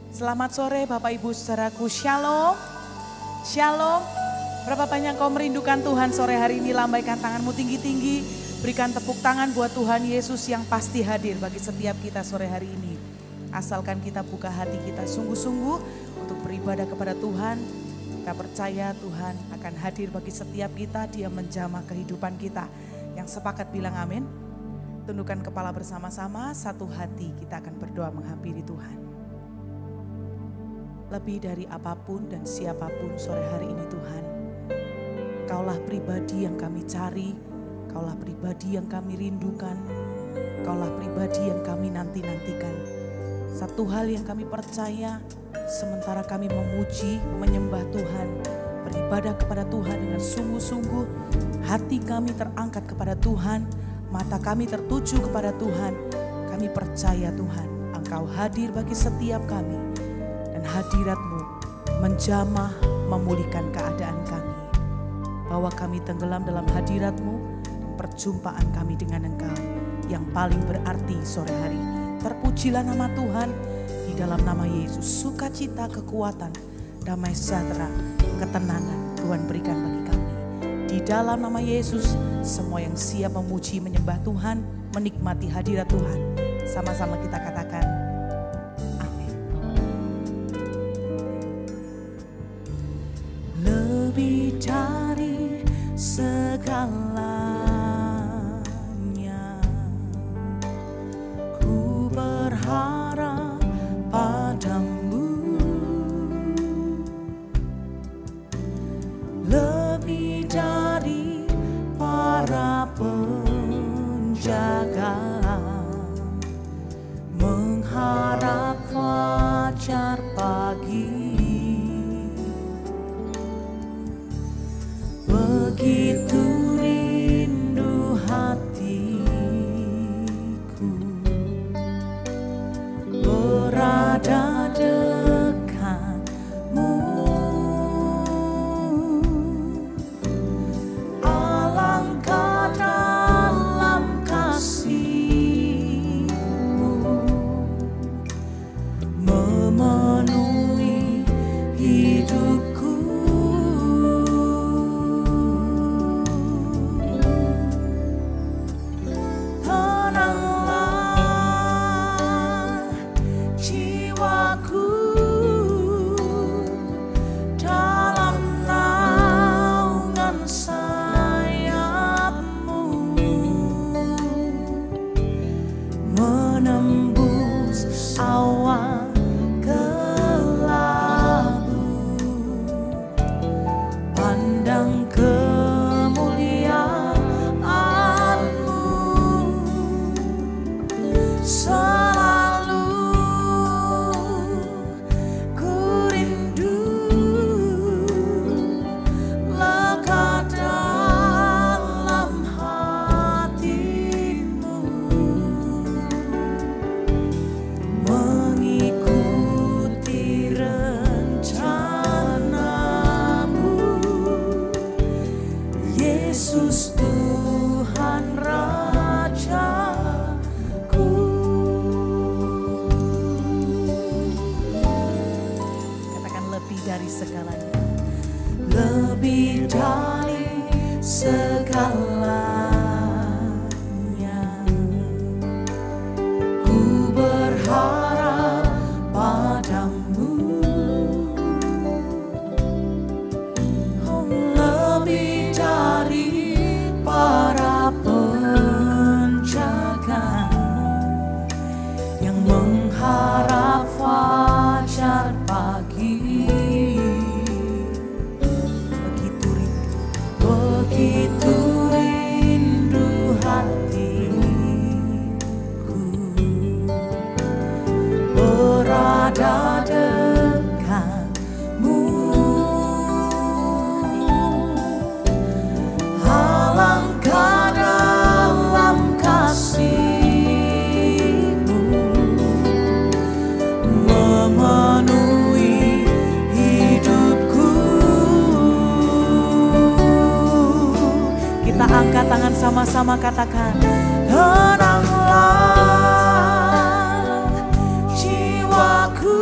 Selamat sore Bapak Ibu saudaraku, Shalom. Shalom. Berapa banyak kau merindukan Tuhan sore hari ini? Lambaikan tanganmu tinggi-tinggi. Berikan tepuk tangan buat Tuhan Yesus yang pasti hadir bagi setiap kita sore hari ini. Asalkan kita buka hati kita sungguh-sungguh untuk beribadah kepada Tuhan. Kita percaya Tuhan akan hadir bagi setiap kita. Dia menjamah kehidupan kita. Yang sepakat bilang amin. Tundukkan kepala bersama-sama, satu hati kita akan berdoa menghampiri Tuhan. Lebih dari apapun dan siapapun sore hari ini Tuhan, Kaulah pribadi yang kami cari, Kaulah pribadi yang kami rindukan, Kaulah pribadi yang kami nanti-nantikan. Satu hal yang kami percaya, sementara kami memuji, menyembah Tuhan, beribadah kepada Tuhan dengan sungguh-sungguh, hati kami terangkat kepada Tuhan, mata kami tertuju kepada Tuhan. Kami percaya Tuhan, Engkau hadir bagi setiap kami. Dan hadirat-Mu menjamah, memulihkan keadaan kami. Bahwa kami tenggelam dalam hadirat-Mu dan perjumpaan kami dengan Engkau yang paling berarti sore hari ini. Terpujilah nama Tuhan, di dalam nama Yesus sukacita, kekuatan, damai sejahtera, ketenangan Tuhan berikan bagi kami. Di dalam nama Yesus, semua yang siap memuji, menyembah Tuhan, menikmati hadirat Tuhan. Sama-sama kita katakan, amin. Lebih dari segalanya, ku berharap padamu. Lebih dari para penjaga, mengharap fajar pagi. Begitu rindu hatiku berada dekatmu. Alangkah dalam kasih-Mu memenuhi hidupku. Lebih dari segalanya, ku berharap padamu. Oh, lebih dari para penjaga yang mengharap fajar pagi. Begitu rindu hatiku berada dekatmu. Alangkah dalam kasih-Mu memenuhi hidupku. Kita angkat tangan sama-sama, katakan, tenanglah jiwaku.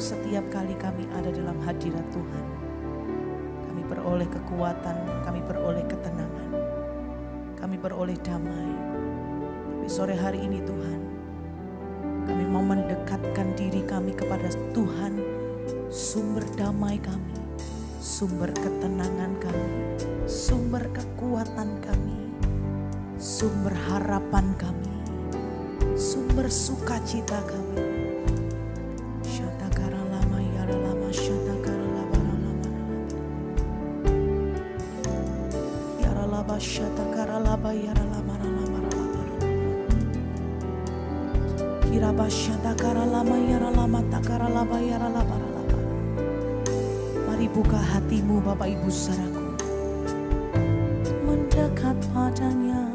setiap kali kami ada dalam hadirat Tuhan, kami beroleh kekuatan, kami beroleh ketenangan, kami beroleh damai. Tapi sore hari ini Tuhan, kami mau mendekatkan diri kami kepada Tuhan, sumber damai kami, sumber ketenangan kami, sumber kekuatan kami, sumber harapan kami, sumber sukacita kami. Syatakara lama yara lama, syatakara labara lama, yara laba syatakara laba yara lama lama lama, kiraba syatakara lama yara lama takara laba yara labara lama. Mari buka hatimu Bapak Ibu saudaraku, mendekat padanya,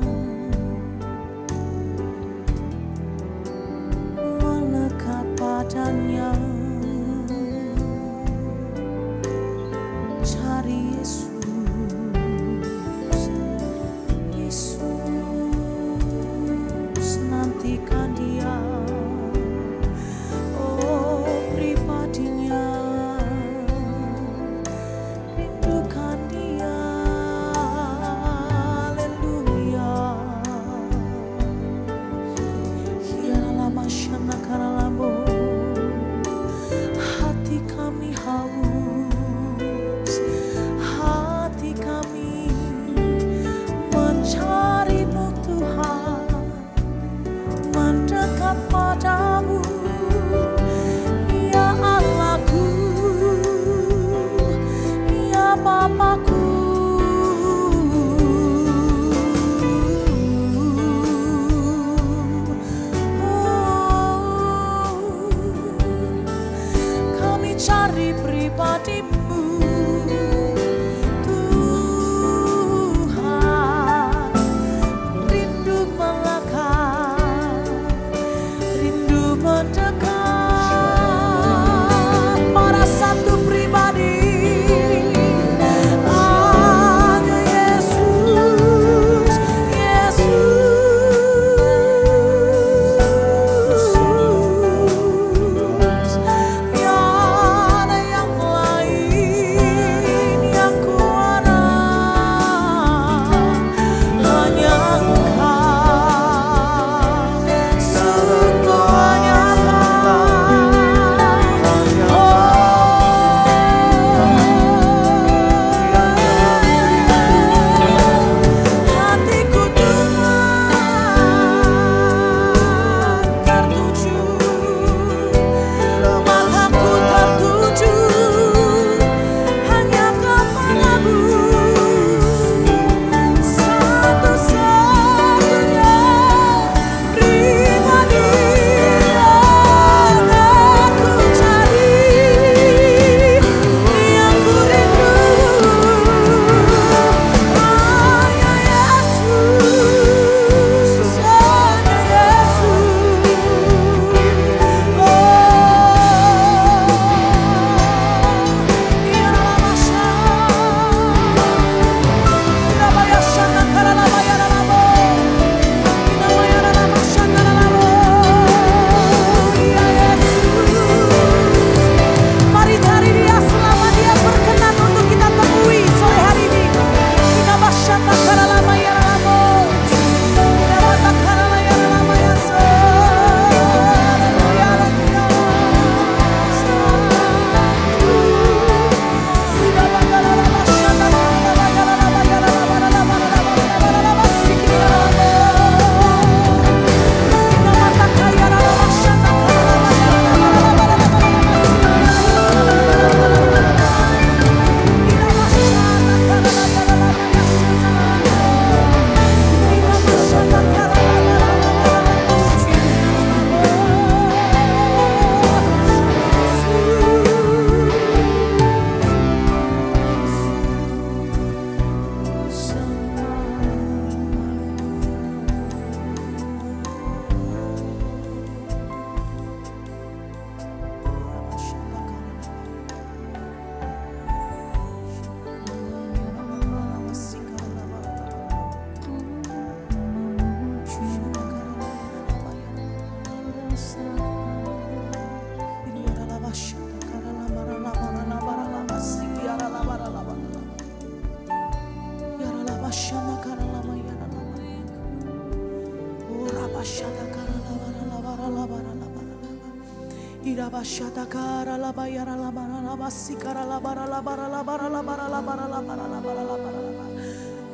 melekat padanya, cari Yesus, Yesus nantikan Dia, oh pribadinya, rindukan Dia, haleluya.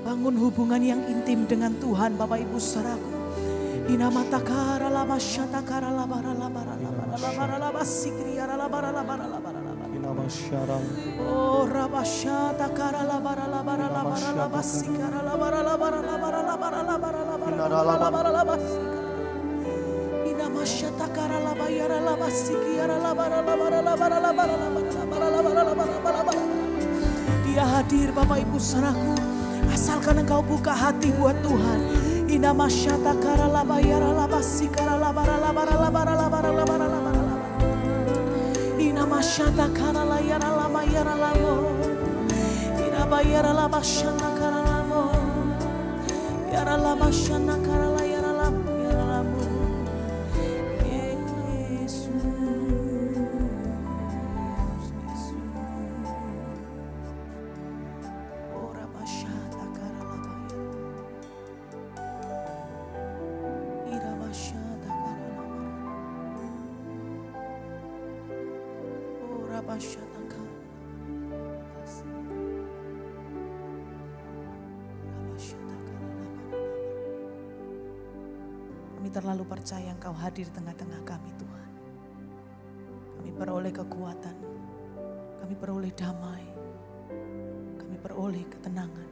Bangun hubungan yang intim dengan Tuhan, Bapak Ibu saudaraku. Inamatakara laba syatakara labara labara labara labara laba sikriara labara labara labara labara. Oh rabasyatakara labara labara labara laba sikara labara labara labara labara labara labara labara labara. Inamasyatakara laba yara laba sikiara labara labara labara labara labara labara labara labara. Dia hadir Bapak Ibu saudaraku. Asalkan engkau buka hati buat Tuhan. Inamasyatakara laba yara laba sikara labara labara labara labara labara labara. Inamasyatakara la yara laba yara labo. Inaba yara laba syanakara labo. Yara laba syanakara la yara labo yara labo. Kami terlalu percaya Engkau hadir di tengah-tengah kami Tuhan. Kami peroleh kekuatan, kami peroleh damai, kami peroleh ketenangan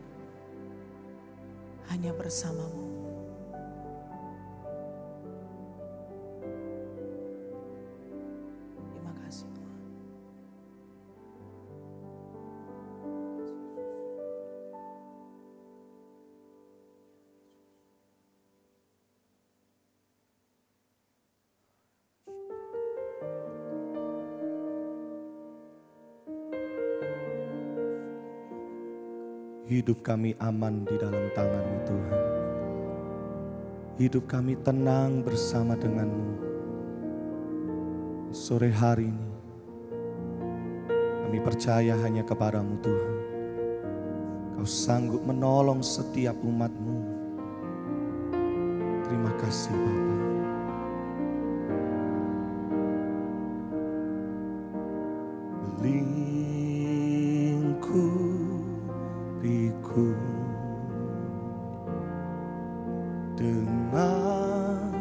hanya bersama-Mu. Terima kasih Tuhan. Hidup kami aman di dalam tangan-Mu Tuhan. Hidup kami tenang bersama dengan-Mu. Sore hari ini kami percaya hanya kepada-Mu Tuhan. Kau sanggup menolong setiap umat-Mu. Terima kasih Bapa. Lingkupiku dengan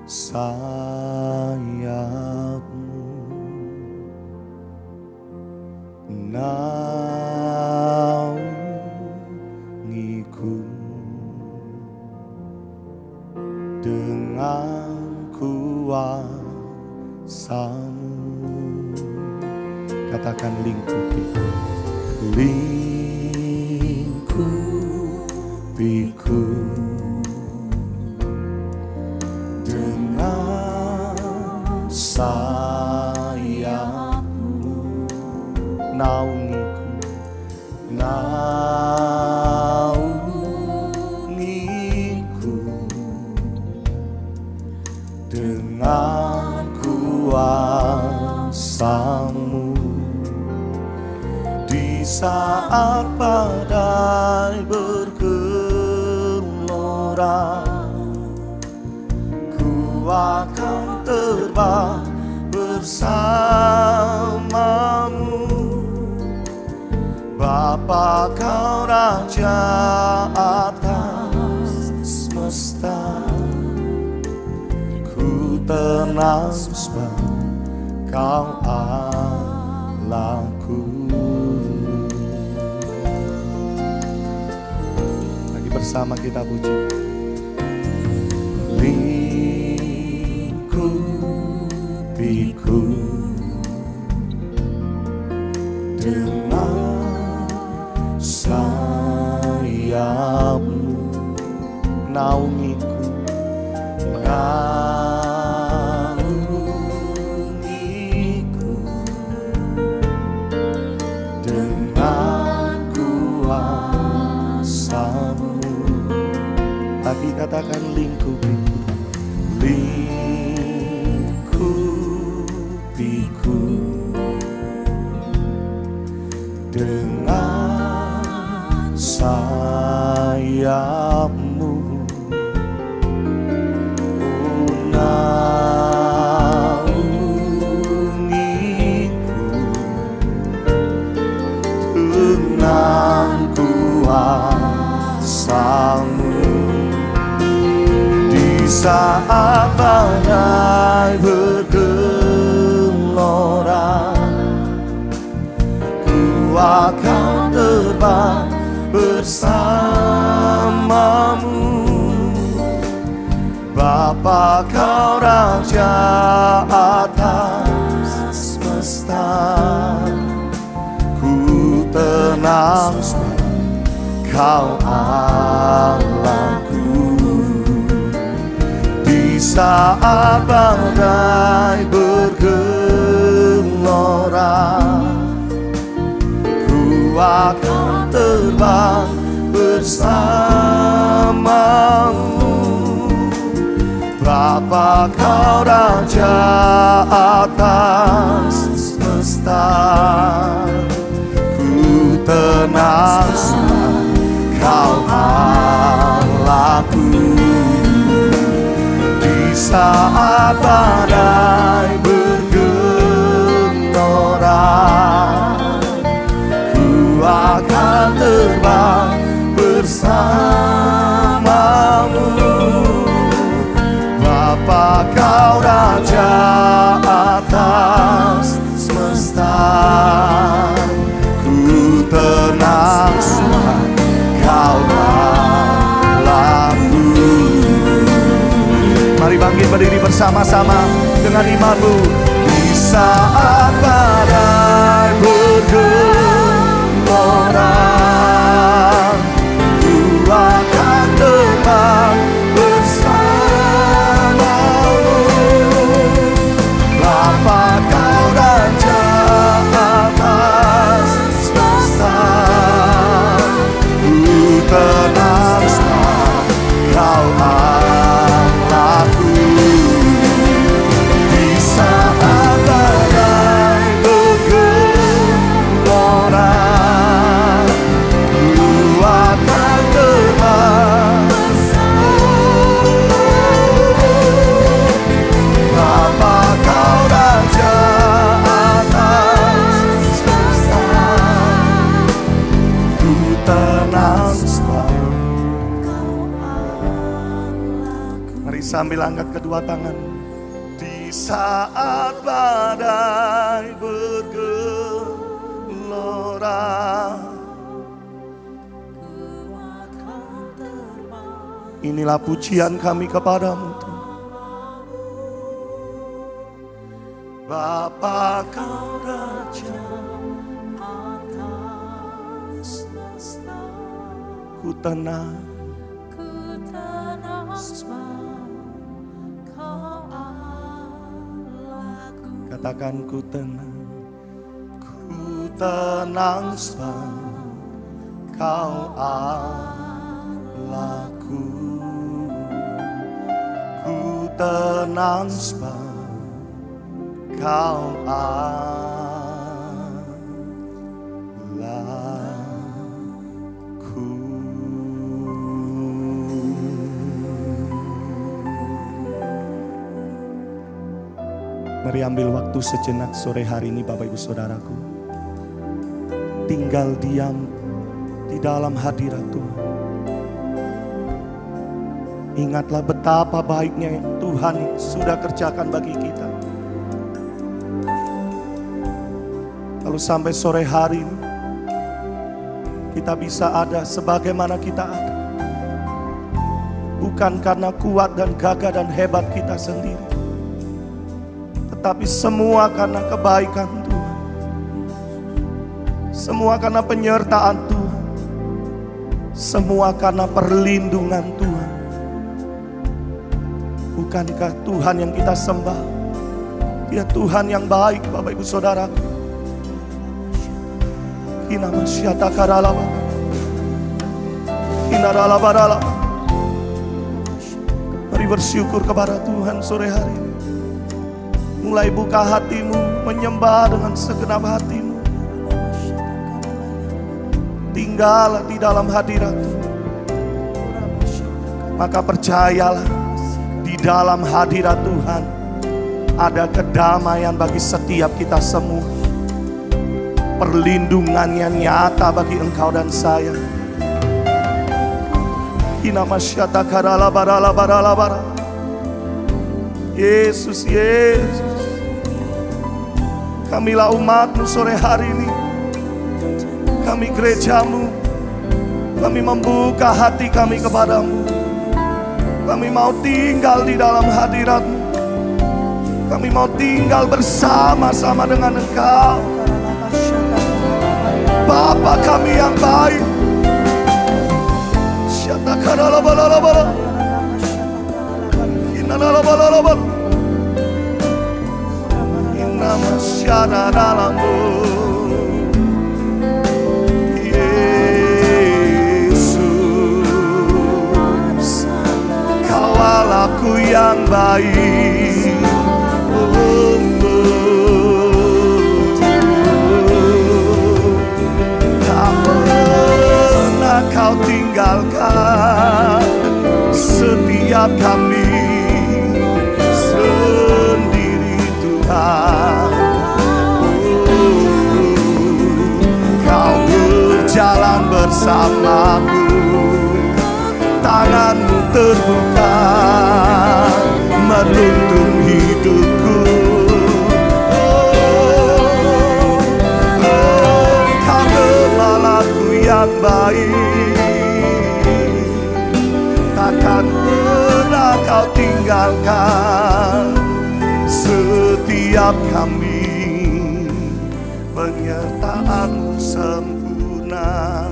sayap-Mu, naungiku dengan kuasa-Mu. Katakan lingkupiku, lingkupiku dengan sayap-Mu, naungiku dengan kuasa-Mu. Di saat badai bergelora, ku akan terbang bersama-Mu. Bapa, Kau Raja atas semesta, ku tenang sebab Kau Allahku. Bersama kita puji. Lingkupiku dengan sayap-Mu, naungiku dengan kuasa-Mu. Lagi katakan lingkupiku, lingkupiku dengan sayap-Mu, oh, naungiku kuasamu. Di saat badai bergelora, ku akan terbang bersamamu. Bapa, Kau Raja atas semesta, ku tenang sebab Kau Allahku. Di saat badai bergelora, ku akan terbang bersamamu. Bapa, Kau Raja atas semesta, ku tenang sebab Kau Allahku. Di saat badai bergelora, ku akan terbang bersamamu. Bapa, Kau Raja atas semesta, ku tenang sebab Kau Allahku. Mari bangkit berdiri bersama-sama dengan imanmu. Di saat badai bergelora, ku akan terbang bersamamu. Bapa, Kau Raja atas semesta, ku tenang sebab Kau Allahku. Di saat badai bergelora, ku akan terbang bersamamu. Bapa, Kau Raja atas semesta, ku tenang sebab Kau Allahku. Mari sambil angkat kedua tangan. Di saat badai bergelora, inilah pujian kami kepadamu Tuhan. Bapa, Kau Raja atas semesta, ku tenang sebab Kau Allahku. Katakan, ku tenang sebab Kau Allahku. Ku tenang sebab Kau Allahku. Mari ambil waktu sejenak sore hari ini Bapak Ibu Saudaraku. Tinggal diam di dalam hadirat Tuhan. Ingatlah betapa baiknya yang Tuhan sudah kerjakan bagi kita. Kalau sampai sore hari ini kita bisa ada sebagaimana kita ada, bukan karena kuat dan gagah dan hebat kita sendiri, tetapi semua karena kebaikan Tuhan, semua karena penyertaan Tuhan, semua karena perlindungan Tuhan. Bukankah Tuhan yang kita sembah, Dia Tuhan yang baik Bapak Ibu Saudaraku. Mari bersyukur kepada Tuhan sore hari ini. Mulai buka hatimu, menyembah dengan segenap hatimu. Tinggallah di dalam hadirat Tuhan. Maka percayalah, di dalam hadirat Tuhan ada kedamaian bagi setiap kita semua. Perlindungannya nyata bagi engkau dan saya. Kinamasyata karala barala barala bara. Yesus, Yesus. Kamilah umat-Mu sore hari ini. Kami gereja-Mu. Kami membuka hati kami kepada-Mu. Kami mau tinggal di dalam hadirat-Mu. Kami mau tinggal bersama-sama dengan Engkau. Bapa kami yang baik. Syatakaralabalabala. Inalalabalabala. Inamasyada dalam-Mu. Yesus, Kawal aku yang baik. Tak pernah Kau tinggalkan setiap kami sendiri, Tuhan. Kau berjalan bersamaku, tangan-Mu terbuka menuntun hidupku. Kau gembalaku yang baik, takkan pernah Kau tinggalkan setiap kami. Penyertaan-Mu sempurna.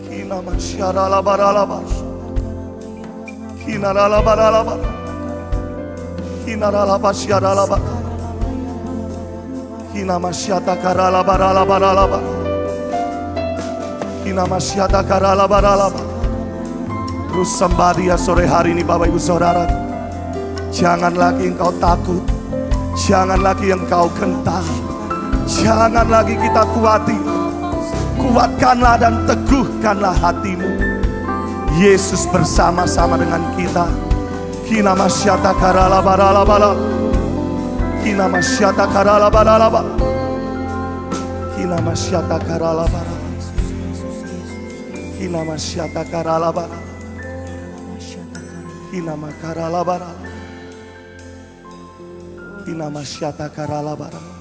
Kinamasyaralabaralaba. Kinaralabaralaba. Kinaralabasyaralaba. Kinamasyatakaralabaralabaralaba. Kinamasyatakaralabaralaba. Terus sembah Dia sore hari ini, Bapak Ibu Saudara. Jangan lagi engkau takut, jangan lagi engkau gentar, jangan lagi kita khawatir. Kuatkanlah dan teguhkanlah hatimu. Yesus bersama-sama dengan kita. Kinamasyata karala barala. Kinamasyata karala barala. Kinamasyata karala barala. Kinamasyata karala barala. Kinamakarala barala. Kinamasyata karala barala.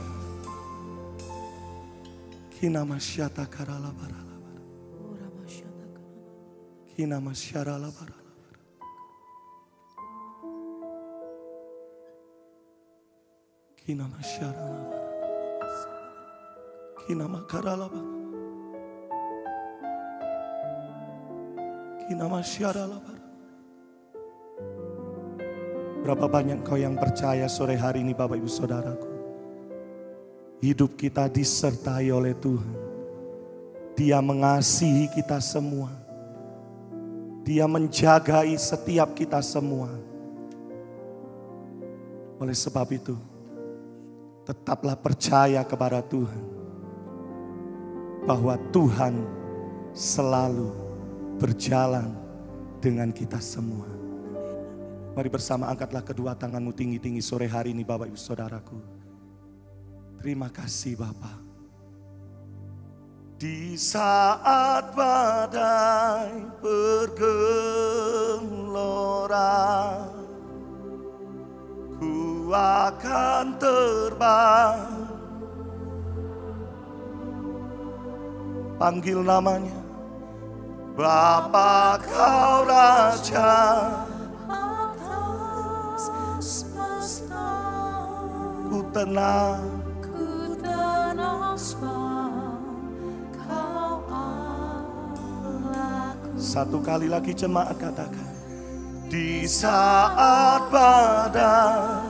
Kinamasyata karala barala. Kinamasyarala barala. Kinamasyarala barala. Kinamakarala barala. Kinamasyarala barala. Berapa banyak kau yang percaya sore hari ini, Bapak Ibu Saudaraku, hidup kita disertai oleh Tuhan. Dia mengasihi kita semua. Dia menjagai setiap kita semua. Oleh sebab itu, tetaplah percaya kepada Tuhan, bahwa Tuhan selalu berjalan dengan kita semua. Mari bersama angkatlah kedua tanganmu tinggi-tinggi sore hari ini, Bapak Ibu Saudaraku. Terima kasih Bapa. Di saat badai bergelora, ku akan terbang. Panggil namanya, Bapa Kau Raja. Ku tenang sebab Kau Allahku. Satu kali lagi jemaat katakan, di saat badai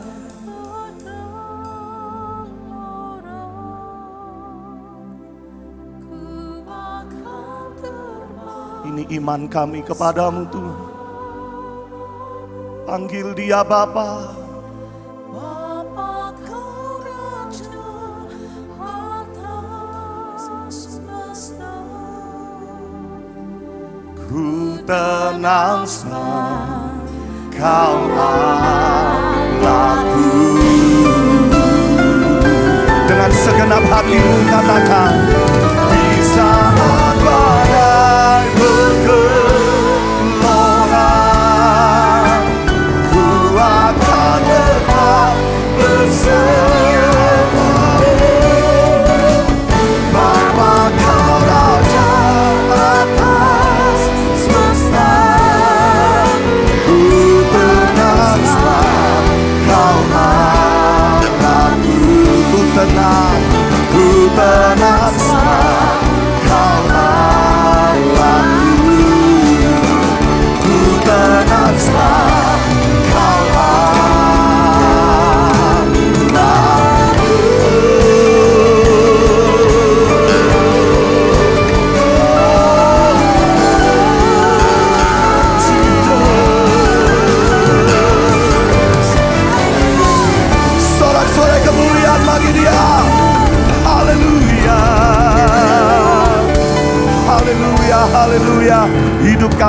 ini iman kami kepadamu Tuhan. Panggil Dia Bapa. Ku tenang sebab Kau Allahku. Dengan segenap hatimu katakan, di saat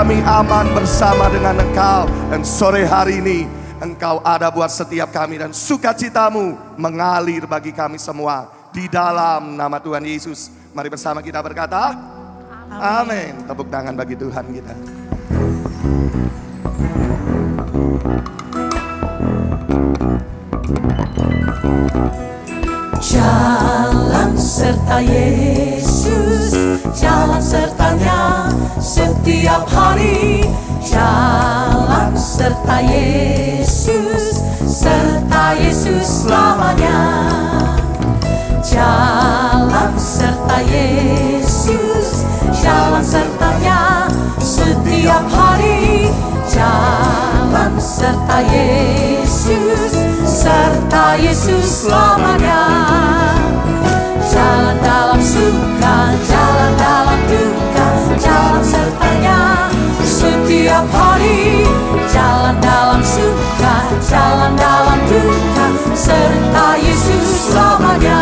kami aman bersama dengan Engkau. Dan sore hari ini Engkau ada buat setiap kami, dan sukacitamu mengalir bagi kami semua. Di dalam nama Tuhan Yesus, mari bersama kita berkata, amin. Tepuk tangan bagi Tuhan kita. Jalan serta Yesus, jalan sertanya setiap hari. Jalan serta Yesus, serta Yesus selamanya. Jalan serta Yesus, jalan sertanya setiap hari. Jalan serta Yesus, serta Yesus selamanya. Jalan dalam suka, jalan dalam duka, jalan sertanya setiap hari. Jalan dalam suka, jalan dalam duka, serta Yesus selamanya.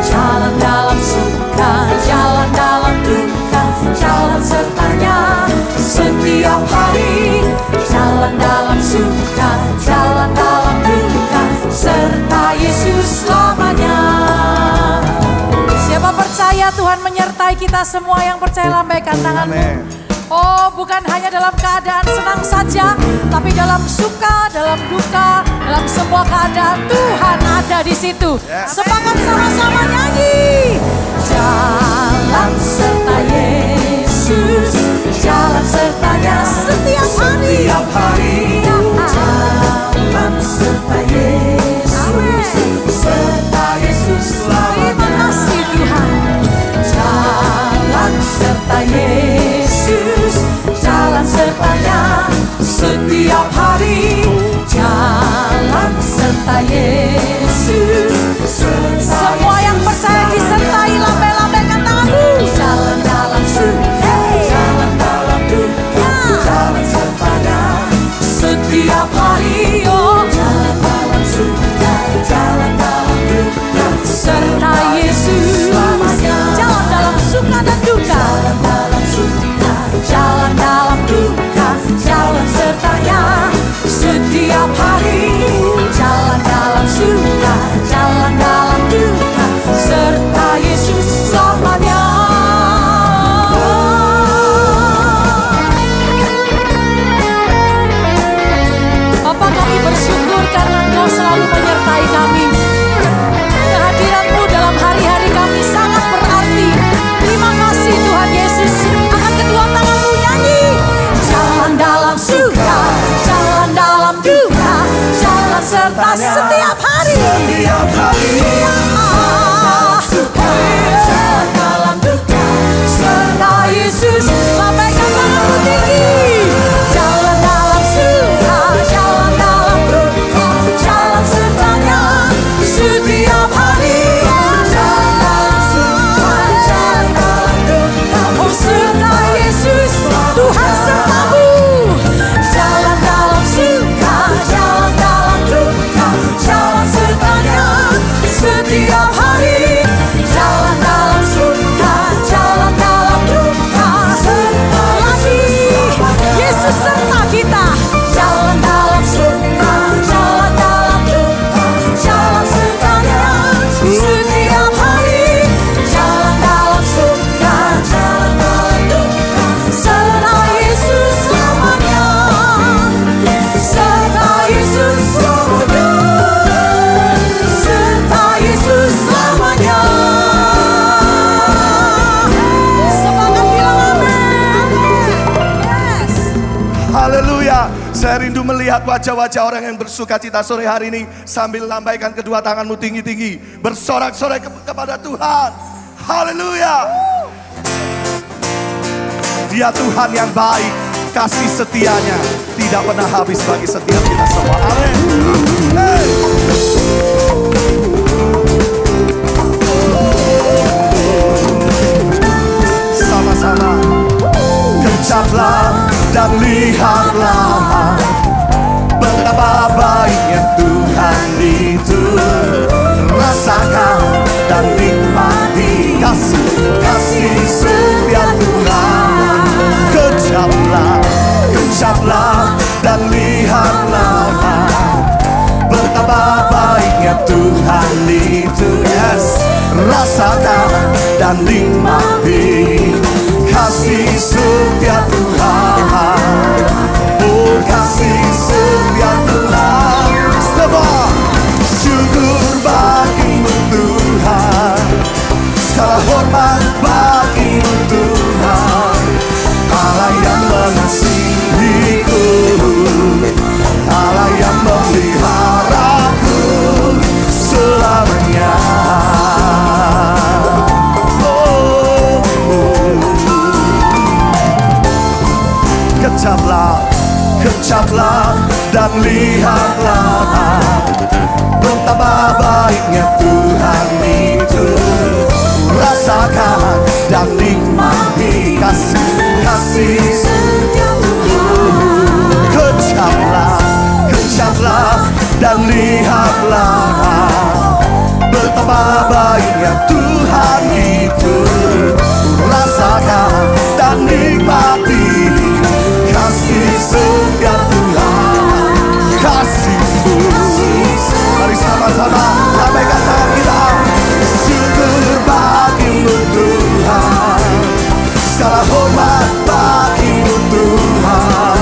Jalan dalam suka, jalan dalam duka, jalan sertanya setiap hari. Jalan dalam suka, jalan dalam duka, serta Yesus selamanya. Siapa percaya Tuhan menyertai kita semua? Yang percaya lambaikan tanganmu. Oh, bukan hanya dalam keadaan senang saja, tapi dalam suka, dalam duka, dalam semua keadaan Tuhan ada di situ. Semangat sama-sama nyanyi. Jalan serta Yesus, jalan sertanya setiap hari. Jalan serta Yesus, serta Yesus selamanya. Terima kasih Tuhan. Jalan serta Yesus, jalan sertanya setiap hari. Jalan serta Yesus, semua yang percaya disertai, lambai-lambaikan tanganmu. Jalan dalam suka, jalan dalam duka, jalan sertanya setiap hari. Oh, jalan dalam suka, jalan dalam duka, serta Yesus selamanya. Jalan dalam suka dan duka, jalan dalam suka, jalan dalam duka, jalan sertanya setiap hari. Jalan dalam suka, jalan dalam duka, serta Yesus selamanya. Bapa, kami bersyukur karena Engkau selalu menyertai kami. Kehadiran-Mu dalam hari-hari kami sangat berarti. Terima kasih Tuhan Yesus. Angkat kedua tanganmu, nyanyi. Jalan dalam suka, jalan dalam duka, jalan serta setiap hari. Setiap hari. Suka, jalan dalam duka, serta Yesus. Lambaikan tanganmu tinggi. Jalan dalam suka, jalan dalam duka, jalan sertanya setiap hari. Jalan dalam suka, jalan dalam duka, oh serta Yesus, Tuhan sertamu. Jalan dalam suka, jalan dalam duka, jalan sertanya setiap hari. Jalan dalam suka, jalan dalam duka, serta Yesus serta kita. Jalan dalam suka, jalan dalam duka, jalan sertanya setiap hari. Jalan dalam suka, jalan dalam duka, serta Yesus selamanya. Serta Yesus selamanya. Serta Yesus selamanya. Semangat bilang amin. Yes. Haleluya. Saya rindu melihat wajah-wajah orang yang bersuka cita sore hari ini, sambil lambaikan kedua tanganmu tinggi-tinggi, bersorak-sorai kepada Tuhan. Haleluya. Dia Tuhan yang baik, kasih setianya tidak pernah habis bagi setiap kita semua. Amin. Hey. Sama-sama. Kejaplah dan lihatlah betapa baiknya Tuhan itu. Rasakan dan nikmati kasih setia Tuhan. Tuhan itu. Yes, rasakan dan nikmati kasih setia Tuhan. Oh, kasih setia Tuhan. Semua syukur bagimu Tuhan, segala hormat bagimu Tuhan. Allah yang mengasihiku, Allah yang memeliharaku selamanya. Kejaplah, kejaplah dan lihatlah betapa baiknya Tuhan itu. Rasakan dan nikmati kasih setia Tuhan. Kejaplah, kejaplah dan lihatlah betapa baiknya Tuhan itu. Rasakan dan nikmati kasih setia Tuhan. Kasih-Mu. Mari sama-sama lambaikan tangan kita. Syukur bagimu Tuhan, segala hormat bagimu Tuhan.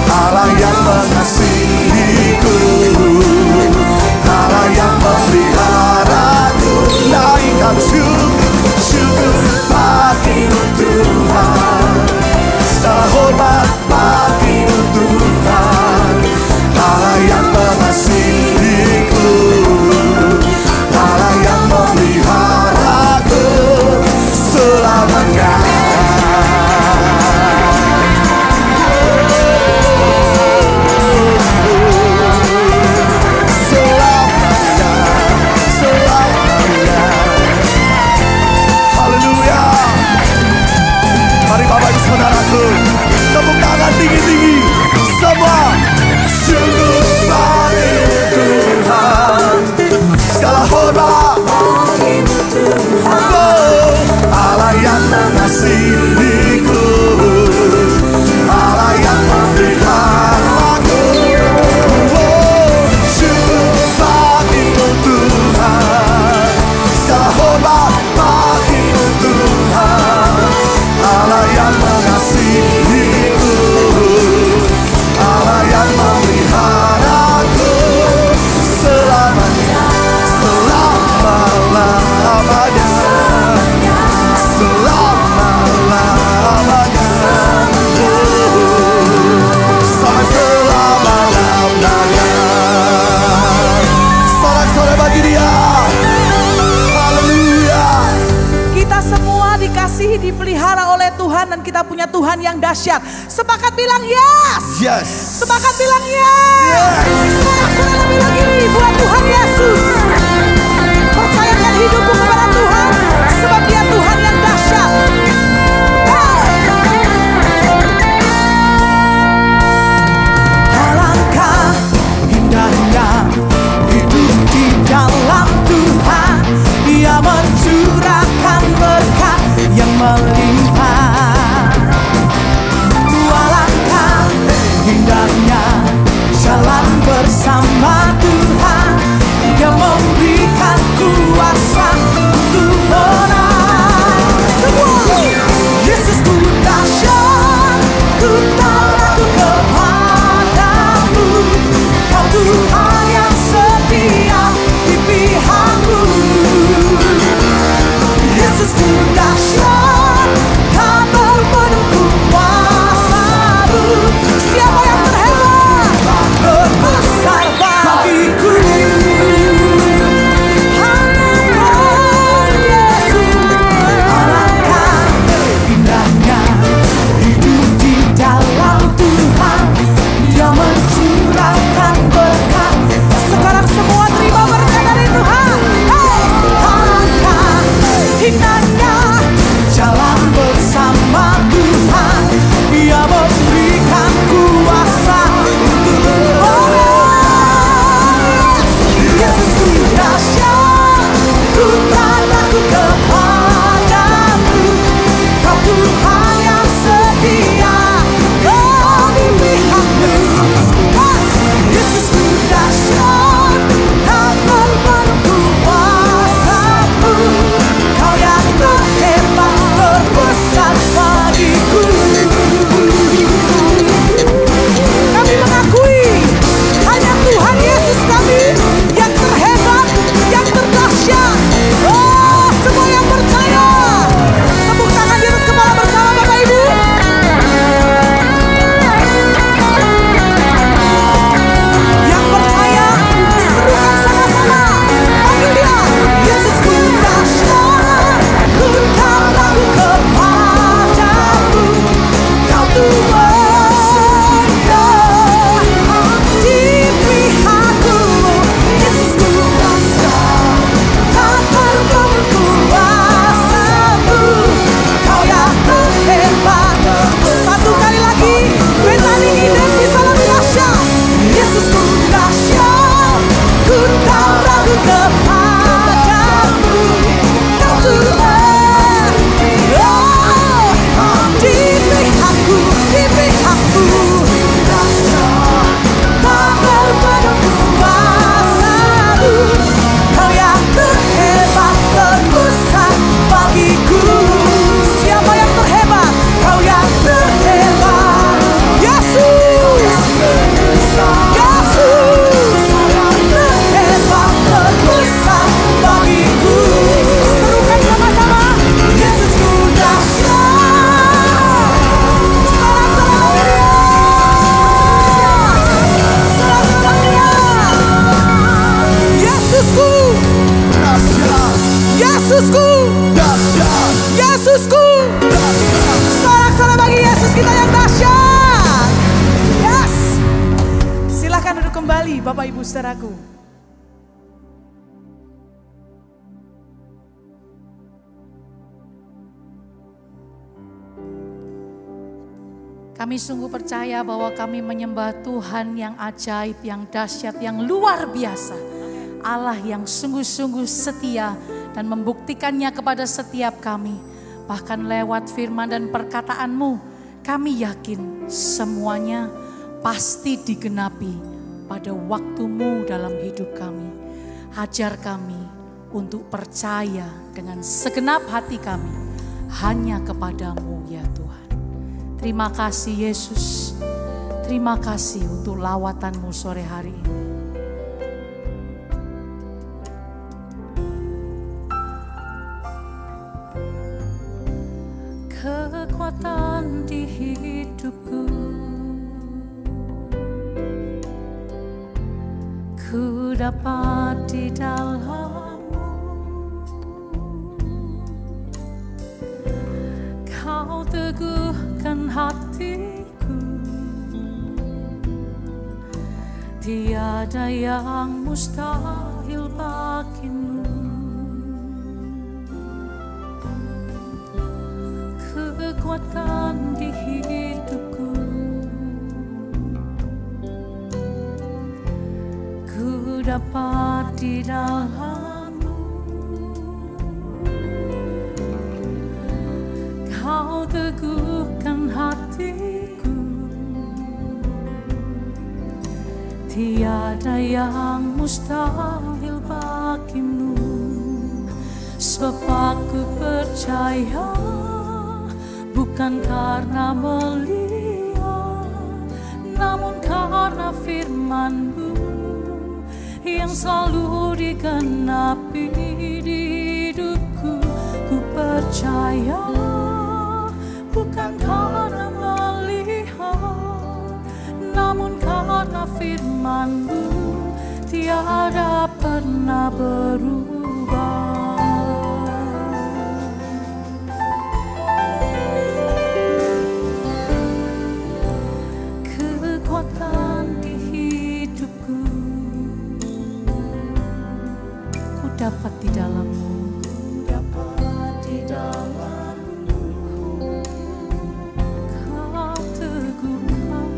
Allah yang mengasihiku, Allah yang memeliharaku. Naikkan syukur bagimu Tuhan, segala hormat bagimu Tuhan. Allah yang mengasihiku, Allah yang memeliharaku selamanya. Selamanya, selamanya. Haleluya. Mari Bapak Ibu Saudaraku, tepuk tangan tinggi-tinggi semua. Syukur bagimu Tuhan, segala hormat bagimu Tuhan. Oh, Allah yang mengasihiku, Allah yang memeliharaku. Oh, syukur bagimu Tuhan, segala hormat bagimu Tuhan. Allah yang mengasihiku, Allah yang memeliharaku selamanya, selama-lamanya, selama-lamanya, sampai selama-lamanya. Sorak-sorai bagi Dia. Haleluya. Kita semua dikasihi, dipelihara oleh Tuhan, dan kita punya Tuhan yang dahsyat. Sepakat bilang yes. Yes. Sepakat bilang yes. Sorak-sorai lebih lagi buat Tuhan Yesus. Percayakan hidupmu kepada Tuhan, sebab Dia Tuhan yang dahsyat. Alangkah indahnya hidup di dalam Tuhan. Dia mencurahkan berkat yang melimpah. Alangkah indahnya jalan bersama Tuhan. Bapak Ibu saudaraku. Kami sungguh percaya bahwa kami menyembah Tuhan yang ajaib, yang dahsyat, yang luar biasa. Allah yang sungguh-sungguh setia dan membuktikannya kepada setiap kami. Bahkan lewat firman dan perkataan-Mu, kami yakin semuanya pasti digenapi pada waktu-Mu dalam hidup kami. Ajar kami untuk percaya dengan segenap hati kami hanya kepada-Mu ya Tuhan. Terima kasih Yesus, terima kasih untuk lawatan-Mu sore hari ini. Kekuatan di hidupku, ku dapat di dalam-Mu. Kau teguhkan hatiku, tiada yang mustahil bagimu. Kekuatan di hidupku, ku dapat di dalam-Mu. Kau teguhkan hatiku, tiada yang mustahil bagimu. Sebab aku percaya, bukan karena melihat, namun karena firman-Mu yang selalu digenapi di hidupku. Ku percaya, bukan karena melihat, namun karena firman-Mu tiada pernah berubah. Dapat di dalam-Mu, dapat di dalam-Mu. Kau teguhkan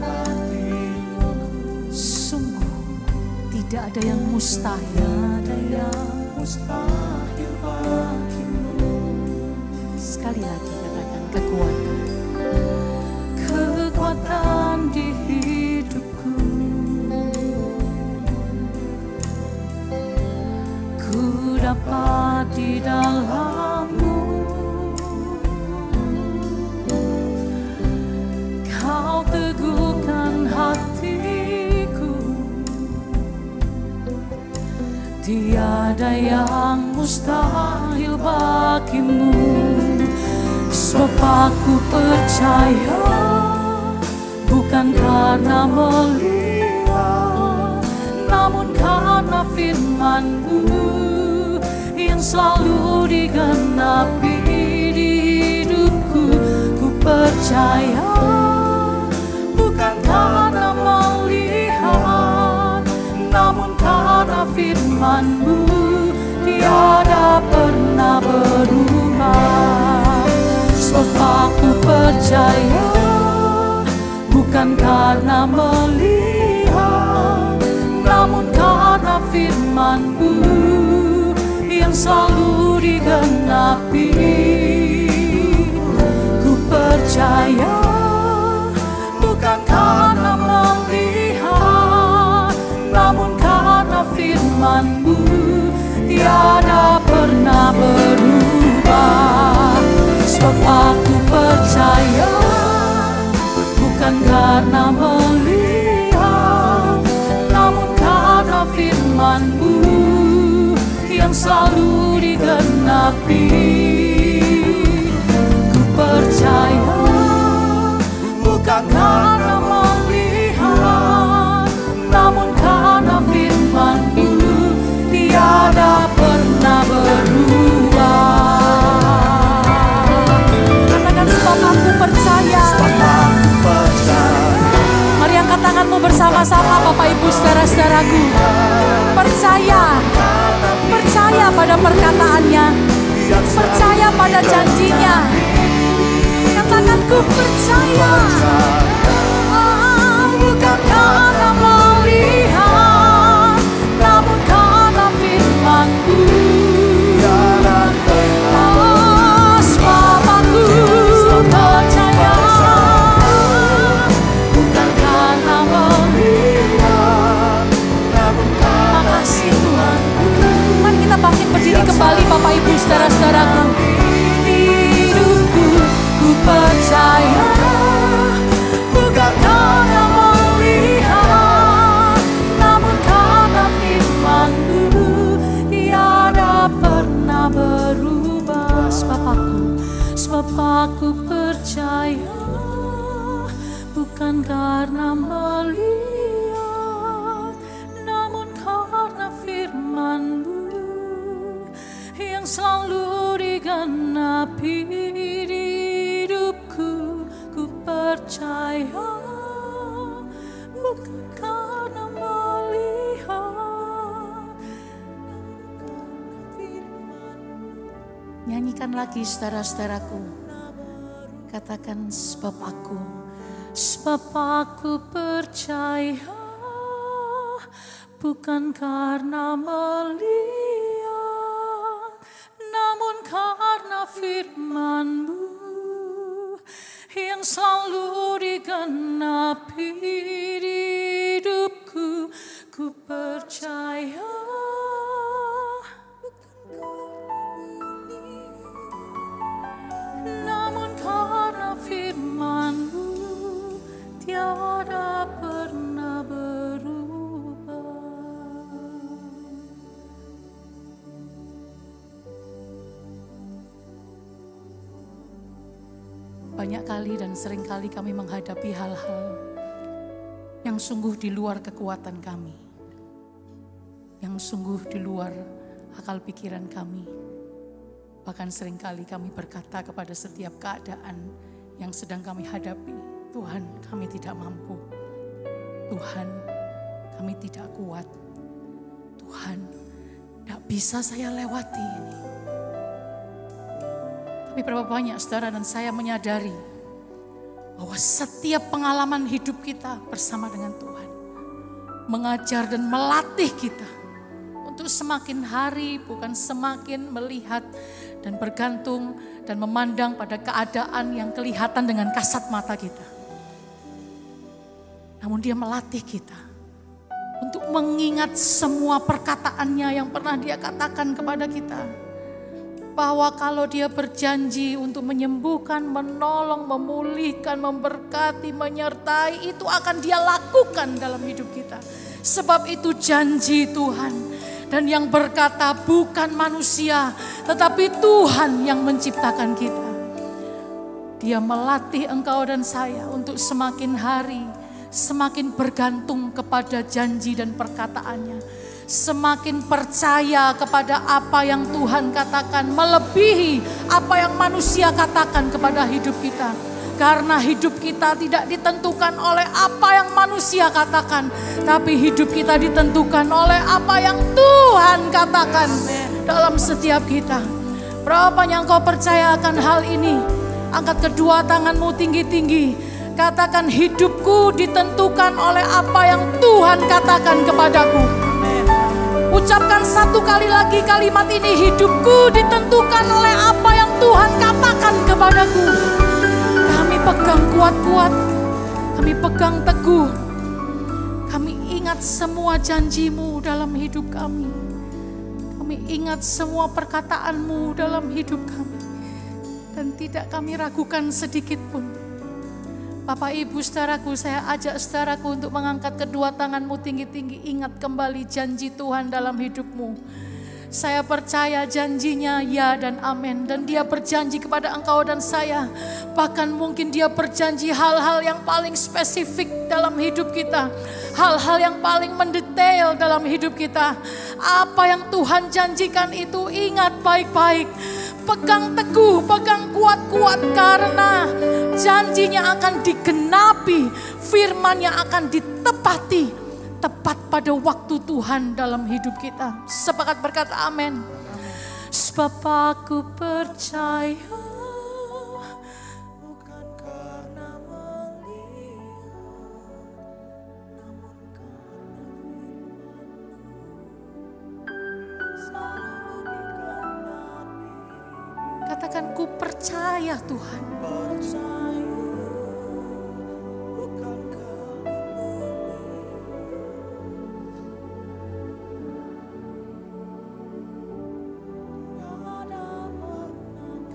hatiku. Sungguh tidak ada yang mustahil, bagimu. Sekali lagi katakan kekuatan di hidupku. Dapat di dalam-Mu. Kau teguhkan hatiku, tiada yang mustahil bagimu. Sebab aku percaya, bukan karena melihat, namun karena firman-Mu yang selalu digenapi di hidupku. Ku percaya, bukan karena melihat, namun karena firman-Mu tiada pernah berubah. Sebab aku percaya, bukan karena melihat, namun karena firman-Mu yang selalu digenapi. Ku percaya, bukan karena melihat, namun karena firman-Mu tiada pernah berubah. Sebab aku percaya, bukan karena melihat, namun karena firman-Mu yang selalu digenapi. Ku percaya, bukan karena melihat, namun karena firman-Mu tiada pernah berubah. Katakan sebab aku percaya. Mari angkat tanganmu bersama. saudara-saudaraku. Percaya pada perkataannya, percaya pada janjinya. Katakan ku percaya. Bukan karena melihat, namun karena firman-Mu. Sebab aku percaya. Bukan karena melihat, namun karena makasih Tuhan. Mari kita bangkit berdiri kembali Bapak Ibu saudara-saudaraku. Hidupku ku percaya. Bukan karena melihat, namun karena firman-Mu. Tiada pernah berubah. Sebab aku percaya. Bukan karena melihat, namun karena firman-Mu yang selalu digenapi di hidupku. Ku percaya. Bukan karena melihat. Nyanyikan lagi saudara-saudaraku. Katakan sebab aku percaya. Bukan karena melihat, namun karena firman-Mu yang selalu digenapi di hidupku. Ku percaya. Namun karena firman-Mu tiada pernah berubah. Banyak kali dan sering kali kami menghadapi hal-hal yang sungguh di luar kekuatan kami, yang sungguh di luar akal pikiran kami. Bahkan seringkali kami berkata kepada setiap keadaan yang sedang kami hadapi, Tuhan, kami tidak mampu. Tuhan, kami tidak kuat. Tuhan, tidak bisa saya lewati ini. Tapi berapa banyak saudara dan saya menyadari bahwa setiap pengalaman hidup kita bersama dengan Tuhan mengajar dan melatih kita untuk semakin hari bukan semakin melihat dan bergantung dan memandang pada keadaan yang kelihatan dengan kasat mata kita. Namun Dia melatih kita untuk mengingat semua perkataannya yang pernah Dia katakan kepada kita. Bahwa kalau Dia berjanji untuk menyembuhkan, menolong, memulihkan, memberkati, menyertai, itu akan Dia lakukan dalam hidup kita. Sebab itu janji Tuhan. Dan yang berkata bukan manusia, tetapi Tuhan yang menciptakan kita. Dia melatih engkau dan saya untuk semakin hari, semakin bergantung kepada janji dan perkataannya. Semakin percaya kepada apa yang Tuhan katakan, melebihi apa yang manusia katakan kepada hidup kita. Karena hidup kita tidak ditentukan oleh apa yang manusia katakan, tapi hidup kita ditentukan oleh apa yang Tuhan katakan dalam setiap kita. Berapa yang kau percaya akan hal ini? Angkat kedua tanganmu tinggi-tinggi. Katakan, hidupku ditentukan oleh apa yang Tuhan katakan kepadaku. Ucapkan satu kali lagi kalimat ini, hidupku ditentukan oleh apa yang Tuhan katakan kepadaku. Kami pegang kuat-kuat, kami pegang teguh, kami ingat semua janji-Mu dalam hidup kami. Kami ingat semua perkataan-Mu dalam hidup kami. Dan tidak kami ragukan sedikit pun. Bapak Ibu saudaraku, saya ajak saudaraku untuk mengangkat kedua tanganmu tinggi-tinggi. Ingat kembali janji Tuhan dalam hidupmu. Saya percaya janjinya ya dan amin. Dan Dia berjanji kepada engkau dan saya. Bahkan mungkin Dia berjanji hal-hal yang paling spesifik dalam hidup kita. Hal-hal yang paling mendetail dalam hidup kita. Apa yang Tuhan janjikan itu ingat baik-baik. Pegang teguh, pegang kuat-kuat, karena janjinya akan digenapi, firman-Nya akan ditepati. tepat pada waktu Tuhan dalam hidup kita. Sepakat berkata amin. Sebab aku percaya Bukan karena melihat, namun karena katakan ku percaya Tuhan. percaya. Bukan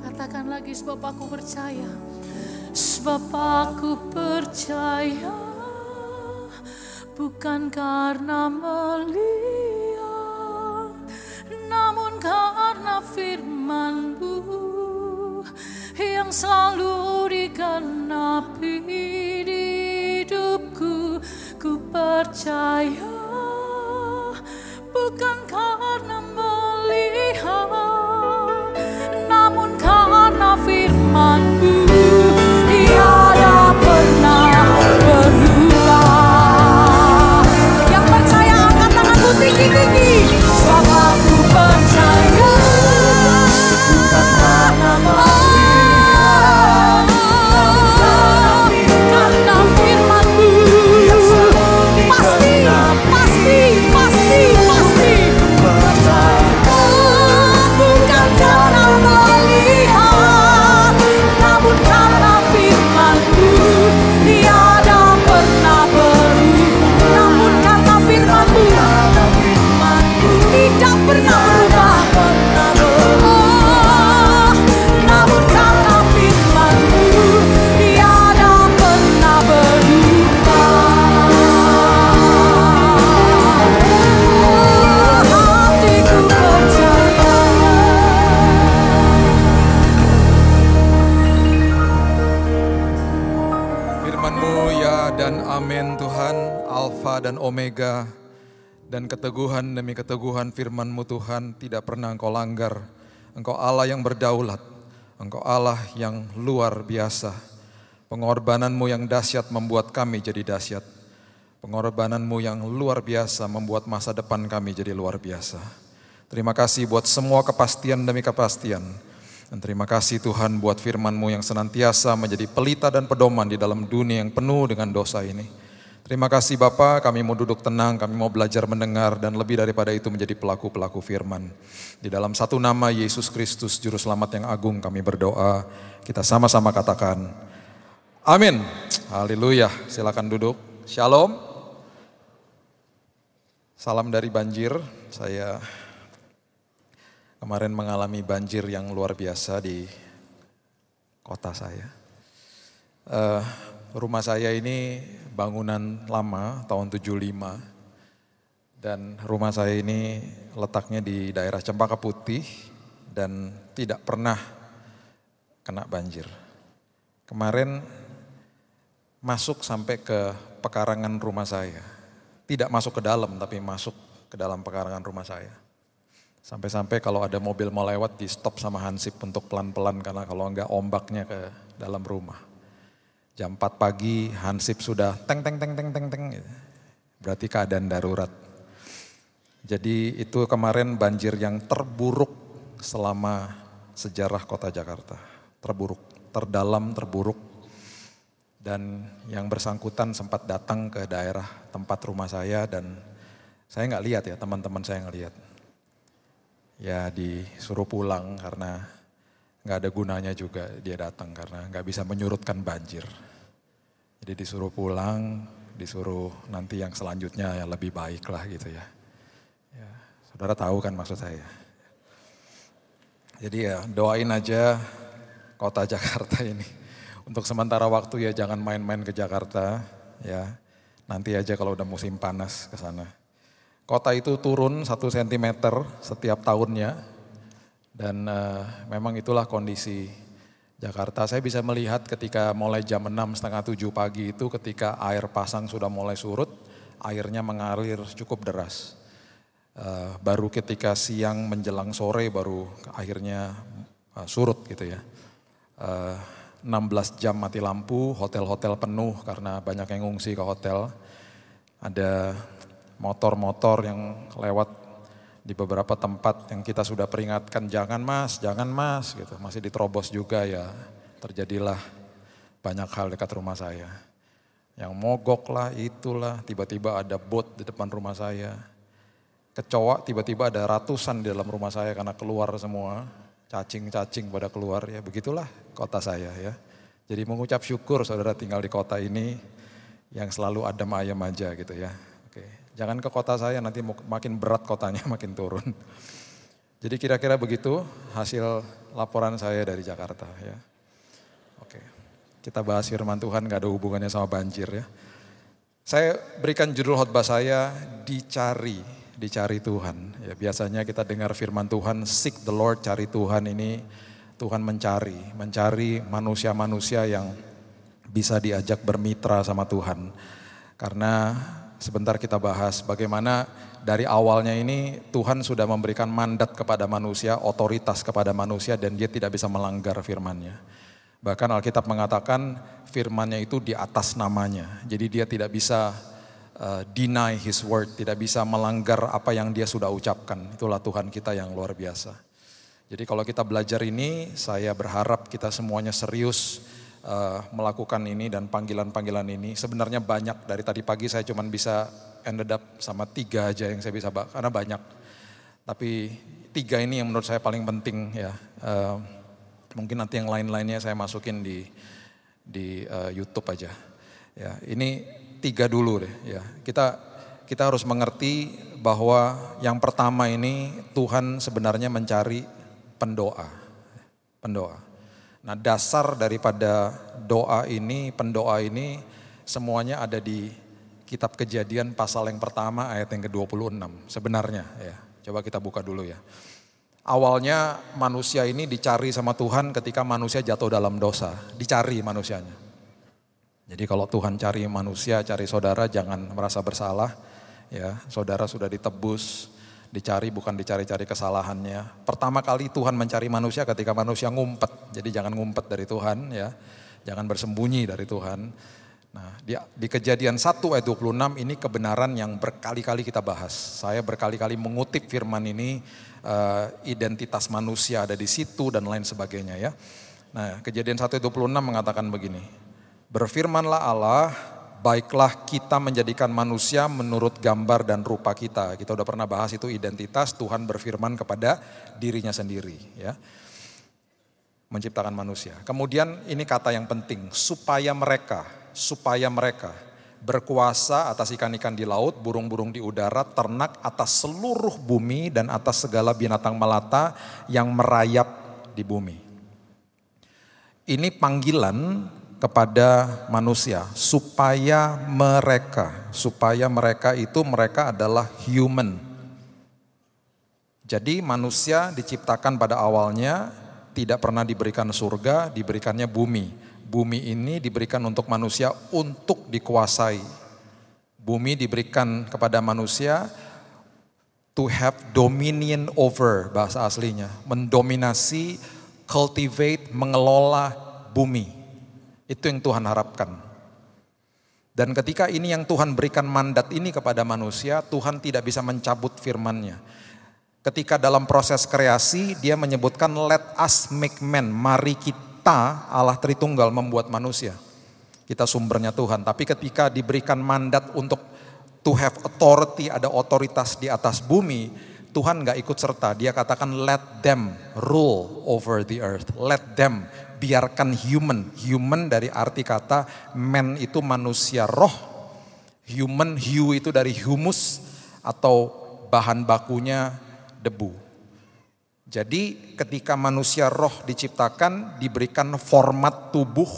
Katakan lagi, sebab aku percaya. Sebab aku percaya, bukan karena melihat, namun karena firman-Mu yang selalu digenapi di hidupku. Ku percaya, bukan karena melihat, namun karena firman-Mu tiada pernah berubah. Yang percaya angkat tanganku tinggi-tinggi. Sebab aku percaya, bukan karena melihat, karena firman-Mu pasti, pasti, pasti, pasti. Bukan karena melihat, namun karena firman-Mu tiada pernah berubah. Namun karena firman-Mu tidak pernah berubah. Oh, namun karena firman-Mu tiada pernah berubah. Hatiku percaya. Firman-Mu ya dan amin Tuhan, Alfa dan Omega. Dan keteguhan demi keteguhan firman-Mu Tuhan tidak pernah Engkau langgar. Engkau Allah yang berdaulat, Engkau Allah yang luar biasa. Pengorbanan-Mu yang dahsyat membuat kami jadi dahsyat. Pengorbanan-Mu yang luar biasa membuat masa depan kami jadi luar biasa. Terima kasih buat semua kepastian demi kepastian. Dan terima kasih Tuhan buat firman-Mu yang senantiasa menjadi pelita dan pedoman di dalam dunia yang penuh dengan dosa ini. Terima kasih Bapa, kami mau duduk tenang, kami mau belajar mendengar dan lebih daripada itu menjadi pelaku-pelaku firman. Di dalam satu nama Yesus Kristus Juru Selamat yang agung kami berdoa, kita sama-sama katakan amin. Haleluya, silakan duduk. Shalom. Salam dari banjir, saya kemarin mengalami banjir yang luar biasa di kota saya. Rumah saya ini bangunan lama tahun 75 dan rumah saya ini letaknya di daerah Cempaka Putih dan tidak pernah kena banjir. Kemarin masuk sampai ke pekarangan rumah saya. Tidak masuk ke dalam tapi masuk ke dalam pekarangan rumah saya. Sampai-sampai kalau ada mobil mau lewat di stop sama hansip untuk pelan-pelan karena kalau enggak ombaknya ke dalam rumah. Jam 4 pagi hansip sudah teng. Berarti keadaan darurat. Jadi itu kemarin banjir yang terburuk selama sejarah kota Jakarta. Terburuk, terdalam, terburuk. Dan yang bersangkutan sempat datang ke daerah tempat rumah saya dan saya nggak lihat ya, teman-teman saya ngelihat. Ya disuruh pulang karena nggak ada gunanya juga dia datang karena nggak bisa menyurutkan banjir. Jadi disuruh pulang, disuruh nanti yang selanjutnya yang lebih baik lah gitu ya. Ya, saudara tahu kan maksud saya. Jadi ya doain aja kota Jakarta ini. Untuk sementara waktu ya jangan main-main ke Jakarta ya. Nanti aja kalau udah musim panas ke sana. Kota itu turun 1 cm setiap tahunnya dan memang itulah kondisi Jakarta. Saya bisa melihat ketika mulai jam 6:30-7 pagi itu ketika air pasang sudah mulai surut, airnya mengalir cukup deras. Baru ketika siang menjelang sore baru akhirnya surut gitu ya. 16 jam mati lampu, hotel-hotel penuh karena banyak yang ngungsi ke hotel. Ada motor-motor yang lewat di beberapa tempat yang kita sudah peringatkan, jangan mas gitu, masih diterobos juga ya. Terjadilah banyak hal dekat rumah saya. Yang mogok lah, itulah, tiba-tiba ada bot di depan rumah saya. Kecoa tiba-tiba ada ratusan di dalam rumah saya karena keluar semua. Cacing-cacing pada keluar, ya begitulah kota saya ya. Jadi mengucap syukur saudara tinggal di kota ini yang selalu adem ayem aja gitu ya. Oke. Jangan ke kota saya, nanti makin berat kotanya, makin turun. Jadi kira-kira begitu hasil laporan saya dari Jakarta ya. Oke, kita bahas firman Tuhan, gak ada hubungannya sama banjir ya. Saya berikan judul khotbah saya, dicari Tuhan. Ya, biasanya kita dengar firman Tuhan, seek the Lord, cari Tuhan. Ini Tuhan mencari manusia-manusia yang bisa diajak bermitra sama Tuhan. Karena sebentar kita bahas bagaimana dari awalnya ini Tuhan sudah memberikan mandat kepada manusia, otoritas kepada manusia, dan dia tidak bisa melanggar firman-Nya. Bahkan Alkitab mengatakan firman-Nya itu di atas namanya. Jadi dia tidak bisa deny his word, tidak bisa melanggar apa yang dia sudah ucapkan. Itulah Tuhan kita yang luar biasa. Jadi kalau kita belajar ini, saya berharap kita semuanya serius melakukan ini dan panggilan-panggilan ini. Sebenarnya banyak, dari tadi pagi saya cuma bisa ended up sama 3 aja yang saya bisa bahas, karena banyak. Tapi 3 ini yang menurut saya paling penting ya. Mungkin nanti yang lain-lainnya saya masukin di YouTube aja. Ya, ini 3 dulu deh ya. Kita harus mengerti bahwa yang pertama ini Tuhan sebenarnya mencari pendoa. Nah, dasar daripada pendoa ini semuanya ada di kitab Kejadian pasal yang pertama ayat yang ke-26 sebenarnya ya. Coba kita buka dulu ya. Awalnya manusia ini dicari sama Tuhan ketika manusia jatuh dalam dosa, dicari manusianya. Jadi kalau Tuhan cari manusia, cari saudara, jangan merasa bersalah ya. Saudara sudah ditebus, dicari bukan dicari-cari kesalahannya. Pertama kali Tuhan mencari manusia ketika manusia ngumpet. Jadi jangan ngumpet dari Tuhan ya. Jangan bersembunyi dari Tuhan. Nah, di Kejadian 1 ayat 26 ini kebenaran yang berkali-kali kita bahas. Saya berkali-kali mengutip firman ini, identitas manusia ada di situ dan lain sebagainya ya. Nah, Kejadian 1 ayat 26 mengatakan begini. Berfirmanlah Allah, baiklah kita menjadikan manusia menurut gambar dan rupa kita. Kita udah pernah bahas itu identitas, Tuhan berfirman kepada dirinya sendiri ya. Menciptakan manusia. Kemudian ini kata yang penting, supaya mereka berkuasa atas ikan-ikan di laut, burung-burung di udara, ternak atas seluruh bumi dan atas segala binatang melata yang merayap di bumi. Ini panggilan kepada manusia supaya mereka itu mereka adalah human. Jadi manusia diciptakan pada awalnya tidak pernah diberikan surga, diberikannya bumi. Bumi ini diberikan untuk manusia untuk dikuasai. Bumi diberikan kepada manusia to have dominion over, bahasa aslinya. Mendominasi, cultivate, mengelola bumi. Itu yang Tuhan harapkan. Dan ketika ini yang Tuhan berikan mandat ini kepada manusia, Tuhan tidak bisa mencabut firman-Nya. Ketika dalam proses kreasi dia menyebutkan let us make man, mari kita, Allah Tritunggal membuat manusia. Kita sumbernya Tuhan, tapi ketika diberikan mandat untuk to have authority, ada otoritas di atas bumi, Tuhan gak ikut serta. Dia katakan let them rule over the earth, let them, biarkan human dari arti kata man itu manusia roh, human itu dari humus atau bahan bakunya debu. Jadi ketika manusia roh diciptakan, diberikan format tubuh,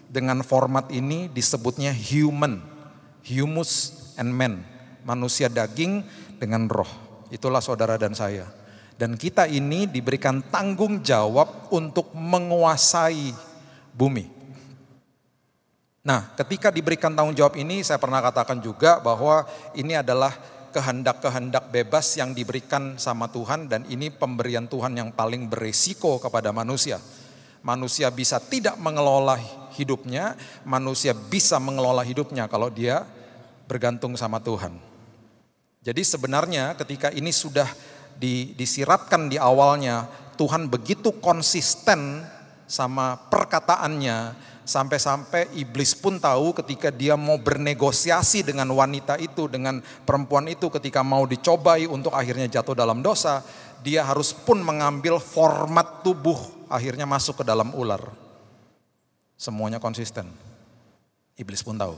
dengan format ini disebutnya human, humus and man, manusia daging dengan roh. Itulah saudara dan saya. Dan kita ini diberikan tanggung jawab untuk menguasai bumi. Nah, ketika diberikan tanggung jawab ini, saya pernah katakan juga bahwa ini adalah kehendak-kehendak bebas yang diberikan sama Tuhan, dan ini pemberian Tuhan yang paling beresiko kepada manusia. Manusia bisa tidak mengelola hidupnya, manusia bisa mengelola hidupnya kalau dia bergantung sama Tuhan. Jadi sebenarnya ketika ini sudah disiratkan di awalnya, Tuhan begitu konsisten sama perkataannya, sampai-sampai iblis pun tahu ketika dia mau bernegosiasi dengan wanita itu, dengan perempuan itu, ketika mau dicobai untuk akhirnya jatuh dalam dosa, dia harus pun mengambil format tubuh, akhirnya masuk ke dalam ular. Semuanya konsisten. Iblis pun tahu.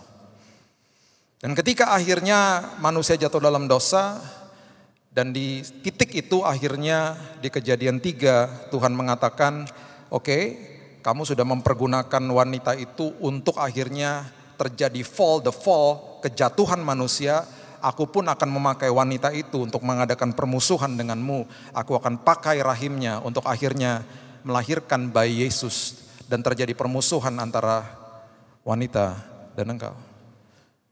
Dan ketika akhirnya manusia jatuh dalam dosa, dan di titik itu akhirnya di Kejadian 3 Tuhan mengatakan, oke, kamu sudah mempergunakan wanita itu untuk akhirnya terjadi the fall, kejatuhan manusia. Aku pun akan memakai wanita itu untuk mengadakan permusuhan denganmu. Aku akan pakai rahimnya untuk akhirnya melahirkan bayi Yesus. Dan terjadi permusuhan antara wanita dan engkau.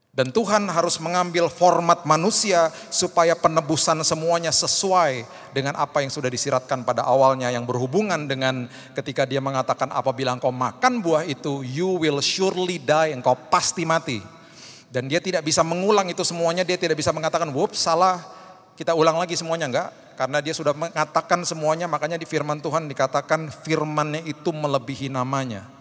Dan Tuhan harus mengambil format manusia supaya penebusan semuanya sesuai dengan apa yang sudah disiratkan pada awalnya, yang berhubungan dengan ketika dia mengatakan apabila engkau makan buah itu, you will surely die, engkau pasti mati. Dan dia tidak bisa mengulang itu semuanya, dia tidak bisa mengatakan, whoops salah, kita ulang lagi semuanya, enggak. Karena dia sudah mengatakan semuanya, makanya di firman Tuhan dikatakan firman-Nya itu melebihi namanya.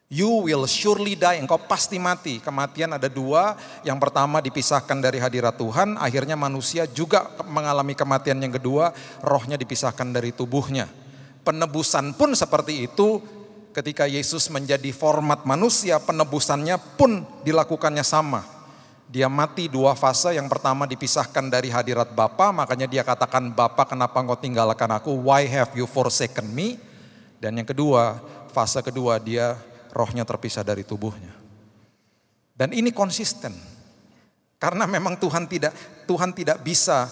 You will surely die, engkau pasti mati. Kematian ada dua, yang pertama dipisahkan dari hadirat Tuhan, akhirnya manusia juga mengalami kematian yang kedua, rohnya dipisahkan dari tubuhnya. Penebusan pun seperti itu, ketika Yesus menjadi format manusia, penebusannya pun dilakukannya sama. Dia mati dua fase, yang pertama dipisahkan dari hadirat Bapa, makanya dia katakan, Bapa kenapa engkau tinggalkan aku, why have you forsaken me? Dan yang kedua, fase kedua dia rohnya terpisah dari tubuhnya. Dan ini konsisten. Karena memang Tuhan tidak bisa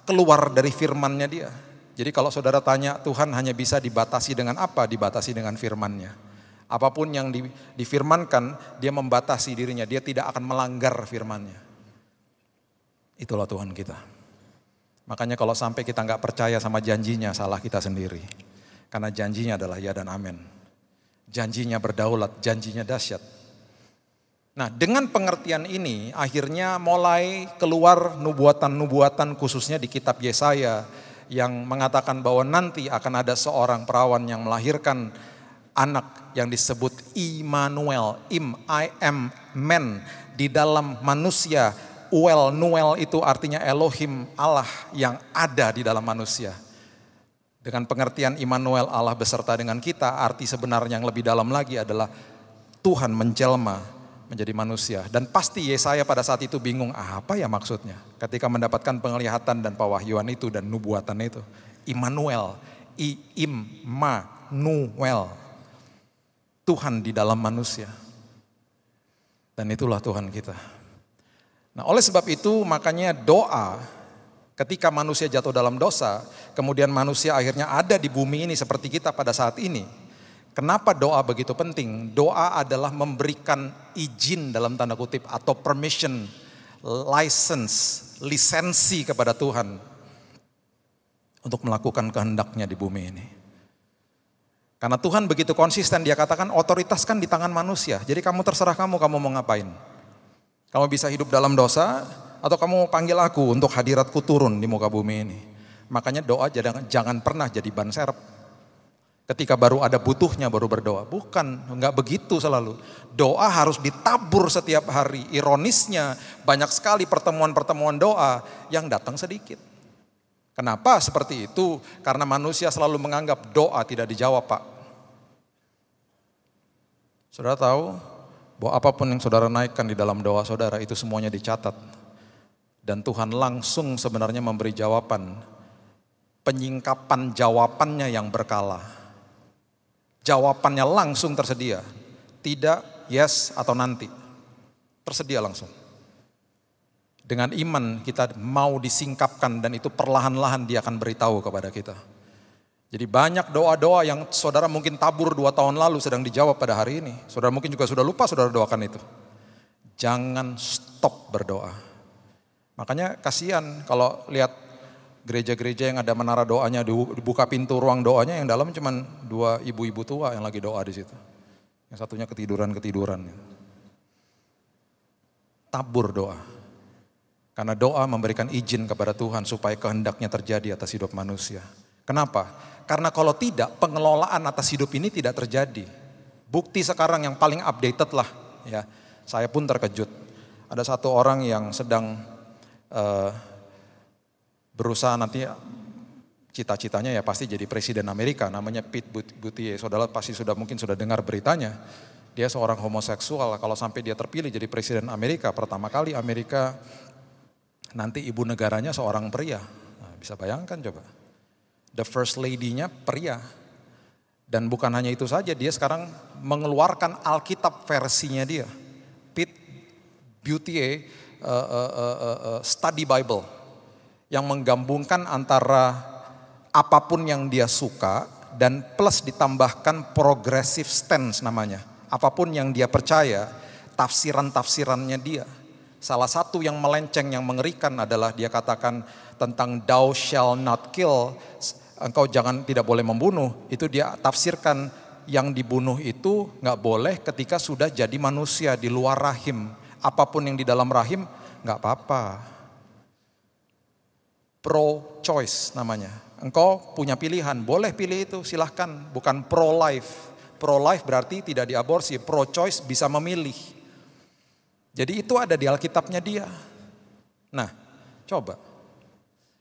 keluar dari firman-Nya dia. Jadi kalau saudara tanya Tuhan hanya bisa dibatasi dengan apa? Dibatasi dengan firman-Nya. Apapun yang difirmankan, dia membatasi dirinya. Dia tidak akan melanggar firman-Nya. Itulah Tuhan kita. Makanya kalau sampai kita nggak percaya sama janjinya, salah kita sendiri. Karena janjinya adalah ya dan amin. Janjinya berdaulat, janjinya dahsyat. Nah, dengan pengertian ini akhirnya mulai keluar nubuatan-nubuatan khususnya di kitab Yesaya yang mengatakan bahwa nanti akan ada seorang perawan yang melahirkan anak yang disebut Immanuel, I am man, di dalam manusia. Nuel itu artinya Elohim, Allah yang ada di dalam manusia. Dengan pengertian Immanuel, Allah beserta dengan kita, arti sebenarnya yang lebih dalam lagi adalah Tuhan menjelma menjadi manusia. Dan pasti Yesaya pada saat itu bingung, apa ya maksudnya? Ketika mendapatkan penglihatan dan pewahyuan itu dan nubuatan itu. Immanuel, Immanuel, Tuhan di dalam manusia. Dan itulah Tuhan kita. Nah, oleh sebab itu makanya doa, ketika manusia jatuh dalam dosa, kemudian manusia akhirnya ada di bumi ini seperti kita pada saat ini. Kenapa doa begitu penting? Doa adalah memberikan izin dalam tanda kutip atau permission, lisensi kepada Tuhan untuk melakukan kehendak-Nya di bumi ini. Karena Tuhan begitu konsisten, dia katakan otoritas kan di tangan manusia. Jadi kamu terserah kamu mau ngapain. Kamu bisa hidup dalam dosa, atau kamu panggil aku untuk hadiratku turun di muka bumi ini. Makanya doa jangan pernah jadi ban serep. Ketika baru ada butuhnya baru berdoa. Bukan, enggak begitu selalu. Doa harus ditabur setiap hari. Ironisnya banyak sekali pertemuan-pertemuan doa yang datang sedikit. Kenapa seperti itu? Karena manusia selalu menganggap doa tidak dijawab, Pak. Saudara tahu bahwa apapun yang saudara naikkan di dalam doa saudara itu semuanya dicatat. Dan Tuhan langsung sebenarnya memberi jawaban. Penyingkapan jawabannya yang berkala. Jawabannya langsung tersedia. Tidak, yes atau nanti. Tersedia langsung. Dengan iman kita mau disingkapkan dan itu perlahan-lahan dia akan beritahu kepada kita. Jadi banyak doa-doa yang saudara mungkin tabur 2 tahun lalu sedang dijawab pada hari ini. Saudara mungkin juga sudah lupa saudara doakan itu. Jangan stop berdoa. Makanya kasihan kalau lihat gereja-gereja yang ada menara doanya, dibuka pintu ruang doanya, yang dalam cuman 2 ibu-ibu tua yang lagi doa di situ. Yang satunya ketiduran. Tabur doa. Karena doa memberikan izin kepada Tuhan supaya kehendaknya terjadi atas hidup manusia. Kenapa? Karena kalau tidak, pengelolaan atas hidup ini tidak terjadi. Bukti sekarang yang paling updated lah, ya. Saya pun terkejut. Ada satu orang yang sedang berusaha nanti, cita-citanya ya pasti jadi presiden Amerika, namanya Pete Buttigieg. Saudara pasti mungkin sudah dengar beritanya. Dia seorang homoseksual, kalau sampai dia terpilih jadi presiden Amerika, pertama kali Amerika nanti ibu negaranya seorang pria. Nah, bisa bayangkan coba. The first lady-nya pria. Dan bukan hanya itu saja, dia sekarang mengeluarkan Alkitab versinya dia. Pete Buttigieg study Bible. Yang menggabungkan antara apapun yang dia suka dan plus ditambahkan progressive stance namanya. Apapun yang dia percaya, tafsiran-tafsirannya dia. Salah satu yang melenceng, yang mengerikan adalah dia katakan tentang thou shall not kill, engkau tidak boleh membunuh. Itu dia tafsirkan yang dibunuh itu gak boleh ketika sudah jadi manusia di luar rahim. Apapun yang di dalam rahim gak apa-apa. Pro-choice namanya. Engkau punya pilihan, boleh pilih itu silahkan. Bukan pro-life. Pro-life berarti tidak diaborsi, pro-choice bisa memilih. Jadi itu ada di Alkitabnya dia. Nah, coba.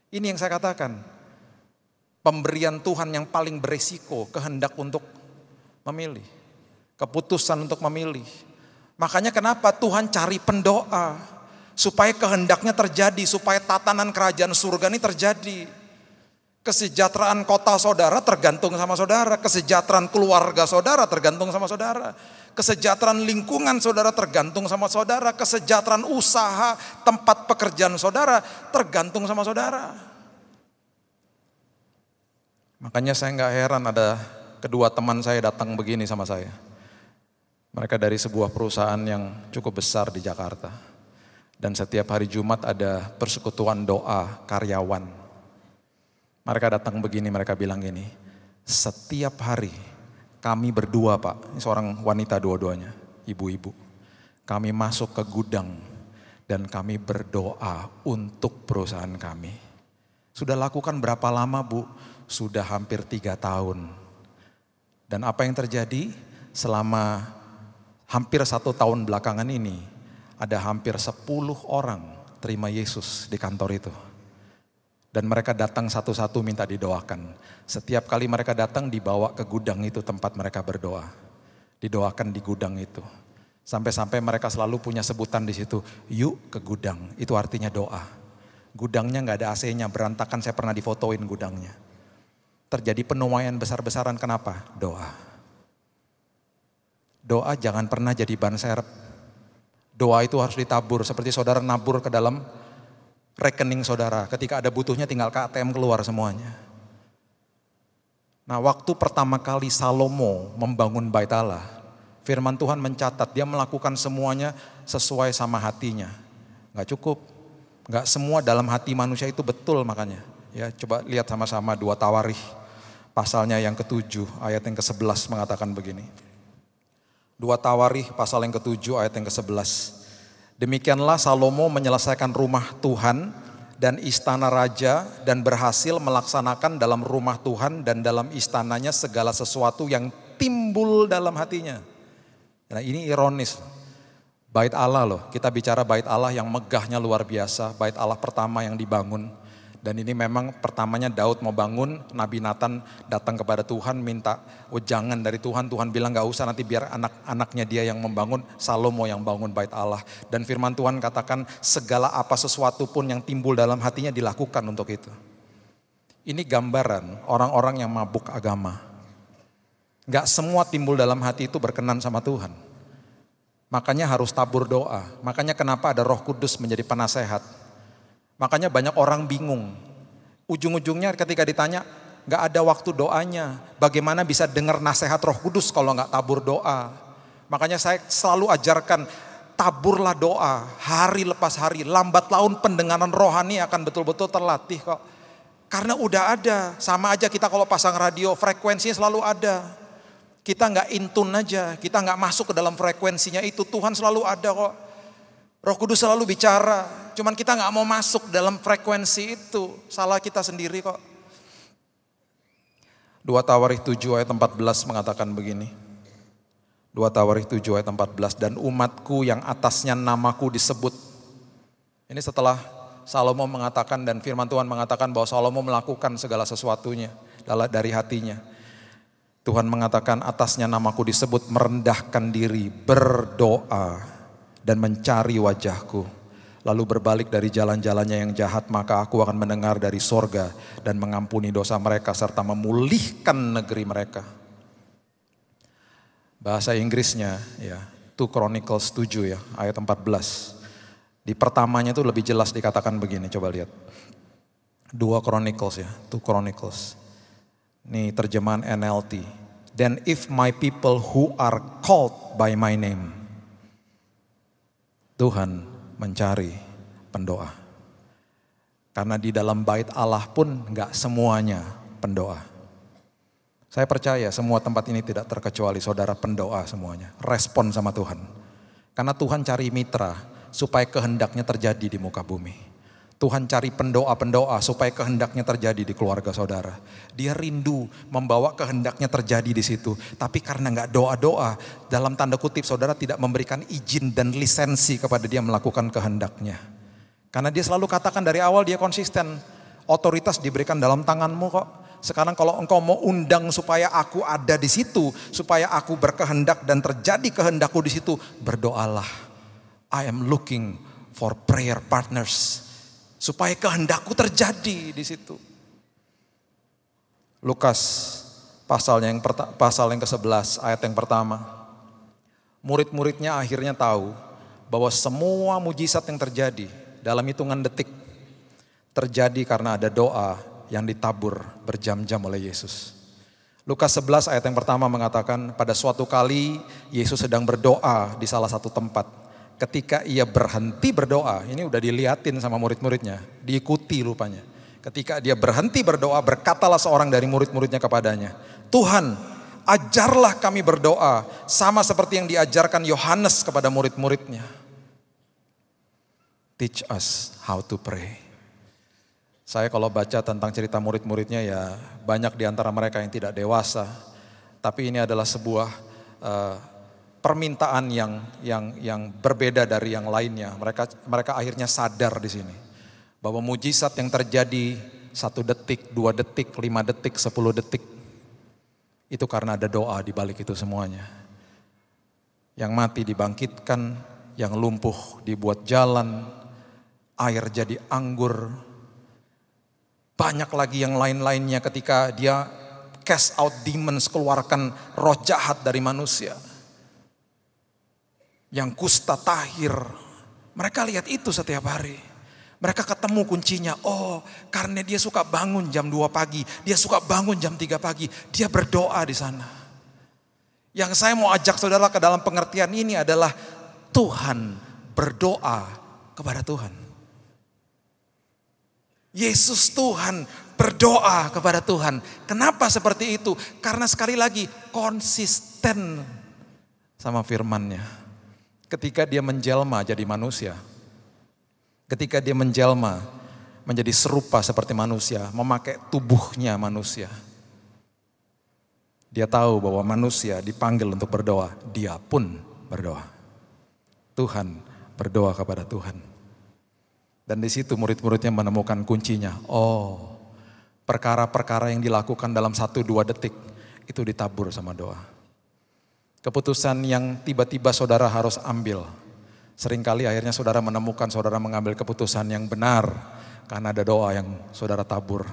Ini yang saya katakan. Pemberian Tuhan yang paling beresiko, kehendak untuk memilih. Keputusan untuk memilih. Makanya kenapa Tuhan cari pendoa. Supaya kehendaknya terjadi, supaya tatanan kerajaan surga ini terjadi. Kesejahteraan kota saudara tergantung sama saudara. Kesejahteraan keluarga saudara tergantung sama saudara. Kesejahteraan lingkungan saudara tergantung sama saudara. Kesejahteraan usaha, tempat pekerjaan saudara tergantung sama saudara. Makanya saya gak heran ada kedua teman saya datang begini sama saya. Mereka dari sebuah perusahaan yang cukup besar di Jakarta. Dan setiap hari Jumat ada persekutuan doa karyawan. Mereka datang begini, mereka bilang gini, setiap hari kami berdua Pak, ini seorang wanita dua-duanya, ibu-ibu. Kami masuk ke gudang dan kami berdoa untuk perusahaan kami. Sudah lakukan berapa lama Bu? Sudah hampir 3 tahun. Dan apa yang terjadi selama hampir 1 tahun belakangan ini, ada hampir 10 orang terima Yesus di kantor itu. Dan mereka datang satu-satu minta didoakan. Setiap kali mereka datang dibawa ke gudang itu tempat mereka berdoa. Didoakan di gudang itu. Sampai-sampai mereka selalu punya sebutan di situ. Yuk ke gudang, itu artinya doa. Gudangnya gak ada AC-nya, berantakan, saya pernah difotoin gudangnya. Terjadi penuaian besar-besaran, kenapa? Doa. Doa jangan pernah jadi ban serep. Doa itu harus ditabur, seperti saudara nabur ke dalam rekening saudara, ketika ada butuhnya tinggal ke ATM keluar semuanya. Nah, waktu pertama kali Salomo membangun bait Allah, firman Tuhan mencatat dia melakukan semuanya sesuai sama hatinya. Gak cukup, gak semua dalam hati manusia itu betul makanya. Ya, coba lihat sama-sama 2 Tawarikh, pasalnya yang ke-7, ayat yang ke-11 mengatakan begini. 2 Tawarikh pasal yang ke-7 ayat yang ke-11. Demikianlah Salomo menyelesaikan rumah Tuhan dan istana raja dan berhasil melaksanakan dalam rumah Tuhan dan dalam istananya segala sesuatu yang timbul dalam hatinya. Nah, ini ironis. Bait Allah loh, kita bicara bait Allah yang megahnya luar biasa, bait Allah pertama yang dibangun. Dan ini memang pertamanya Daud mau bangun, Nabi Nathan datang kepada Tuhan minta wejangan dari Tuhan. Tuhan bilang gak usah, nanti biar anak-anaknya dia yang membangun, Salomo yang bangun bait Allah. Dan firman Tuhan katakan segala apa sesuatu pun yang timbul dalam hatinya dilakukan untuk itu. Ini gambaran orang-orang yang mabuk agama. Gak semua timbul dalam hati itu berkenan sama Tuhan. Makanya harus tabur doa. Makanya kenapa ada Roh Kudus menjadi penasehat. Makanya banyak orang bingung. Ujung-ujungnya ketika ditanya, gak ada waktu doanya. Bagaimana bisa dengar nasihat Roh Kudus kalau gak tabur doa? Makanya saya selalu ajarkan, taburlah doa hari lepas hari. Lambat laun pendengaran rohani akan betul-betul terlatih kok. Karena udah ada, sama aja kita kalau pasang radio, frekuensinya selalu ada. Kita gak in tune aja, kita gak masuk ke dalam frekuensinya itu, Tuhan selalu ada kok. Roh Kudus selalu bicara, cuman kita gak mau masuk dalam frekuensi itu. Salah kita sendiri kok. 2 Tawarikh 7 ayat 14 mengatakan begini. 2 Tawarikh 7 ayat 14, dan umatku yang atasnya namaku disebut. Ini setelah Salomo mengatakan dan firman Tuhan mengatakan bahwa Salomo melakukan segala sesuatunya dari hatinya. Tuhan mengatakan atasnya namaku disebut, merendahkan diri, berdoa dan mencari wajahku. Lalu berbalik dari jalan-jalannya yang jahat, maka aku akan mendengar dari sorga dan mengampuni dosa mereka serta memulihkan negeri mereka. Bahasa Inggrisnya ya, 2 Chronicles 7 ya, ayat 14. Di pertamanya itu lebih jelas dikatakan begini, coba lihat. 2 Chronicles ya, 2 Chronicles. Ini terjemahan NLT. Then if my people who are called by my name. Tuhan mencari pendoa. Karena di dalam bait Allah pun gak semuanya pendoa. Saya percaya semua tempat ini tidak terkecuali saudara pendoa semuanya. Respon sama Tuhan. Karena Tuhan cari mitra supaya kehendaknya terjadi di muka bumi. Tuhan cari pendoa-pendoa supaya kehendaknya terjadi di keluarga saudara. Dia rindu membawa kehendaknya terjadi di situ. Tapi karena gak doa-doa, dalam tanda kutip saudara tidak memberikan izin dan lisensi kepada dia melakukan kehendaknya. Karena dia selalu katakan dari awal dia konsisten. Otoritas diberikan dalam tanganmu kok. Sekarang kalau engkau mau undang supaya aku ada di situ, supaya aku berkehendak dan terjadi kehendakku di situ, berdoalah. I am looking for prayer partners. Supaya kehendakku terjadi di situ. Lukas pasal yang ke-11 ayat yang pertama. Murid-muridnya akhirnya tahu bahwa semua mujizat yang terjadi dalam hitungan detik terjadi karena ada doa yang ditabur berjam-jam oleh Yesus. Lukas 11 ayat yang pertama mengatakan, pada suatu kali Yesus sedang berdoa di salah satu tempat. Ketika ia berhenti berdoa, ini udah dilihatin sama murid-muridnya, diikuti rupanya. Ketika dia berhenti berdoa, berkatalah seorang dari murid-muridnya kepadanya, Tuhan, ajarlah kami berdoa, sama seperti yang diajarkan Yohanes kepada murid-muridnya. Teach us how to pray. Saya kalau baca tentang cerita murid-muridnya ya banyak di antara mereka yang tidak dewasa. Tapi ini adalah sebuah permintaan yang berbeda dari yang lainnya. Mereka akhirnya sadar di sini bahwa mujizat yang terjadi 1 detik, 2 detik, 5 detik, 10 detik itu karena ada doa di balik itu semuanya. Yang mati dibangkitkan, yang lumpuh dibuat jalan, air jadi anggur. Banyak lagi yang lain-lainnya ketika dia cast out demons, keluarkan roh jahat dari manusia. Yang kusta tahir, mereka lihat itu setiap hari. Mereka ketemu kuncinya, oh karena dia suka bangun jam 2 pagi, dia suka bangun jam 3 pagi, dia berdoa di sana. Yang saya mau ajak saudara ke dalam pengertian ini adalah Tuhan berdoa kepada Tuhan. Yesus Tuhan berdoa kepada Tuhan. Kenapa seperti itu? Karena sekali lagi konsisten sama firman-Nya. Ketika dia menjelma jadi manusia, ketika dia menjelma menjadi serupa seperti manusia, memakai tubuhnya manusia, dia tahu bahwa manusia dipanggil untuk berdoa, dia pun berdoa. Tuhan berdoa kepada Tuhan. Dan di situ murid-muridnya menemukan kuncinya. Oh, perkara-perkara yang dilakukan dalam 1-2 detik itu ditabur sama doa. Keputusan yang tiba-tiba saudara harus ambil. Seringkali akhirnya saudara menemukan saudara mengambil keputusan yang benar. Karena ada doa yang saudara tabur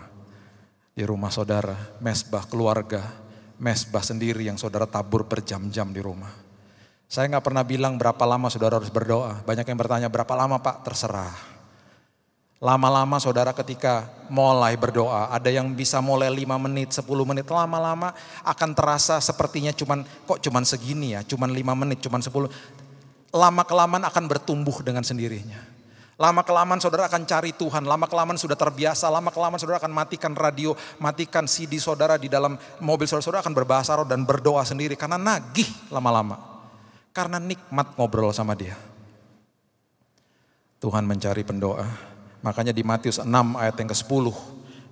di rumah saudara. Mesbah keluarga, mesbah sendiri yang saudara tabur berjam-jam di rumah. Saya gak pernah bilang berapa lama saudara harus berdoa. Banyak yang bertanya berapa lama Pak, terserah. Lama-lama saudara ketika mulai berdoa, ada yang bisa mulai 5 menit, 10 menit, lama-lama akan terasa sepertinya cuman segini ya, cuman 5 menit, cuman 10. Lama-kelamaan akan bertumbuh dengan sendirinya. Lama-kelamaan saudara akan cari Tuhan, lama-kelamaan sudah terbiasa, lama-kelamaan saudara akan matikan radio, matikan CD saudara di dalam mobil saudara akan berbahasa roh dan berdoa sendiri karena nagih lama-lama. Karena nikmat ngobrol sama dia. Tuhan mencari pendoa. Makanya di Matius 6 ayat yang ke-10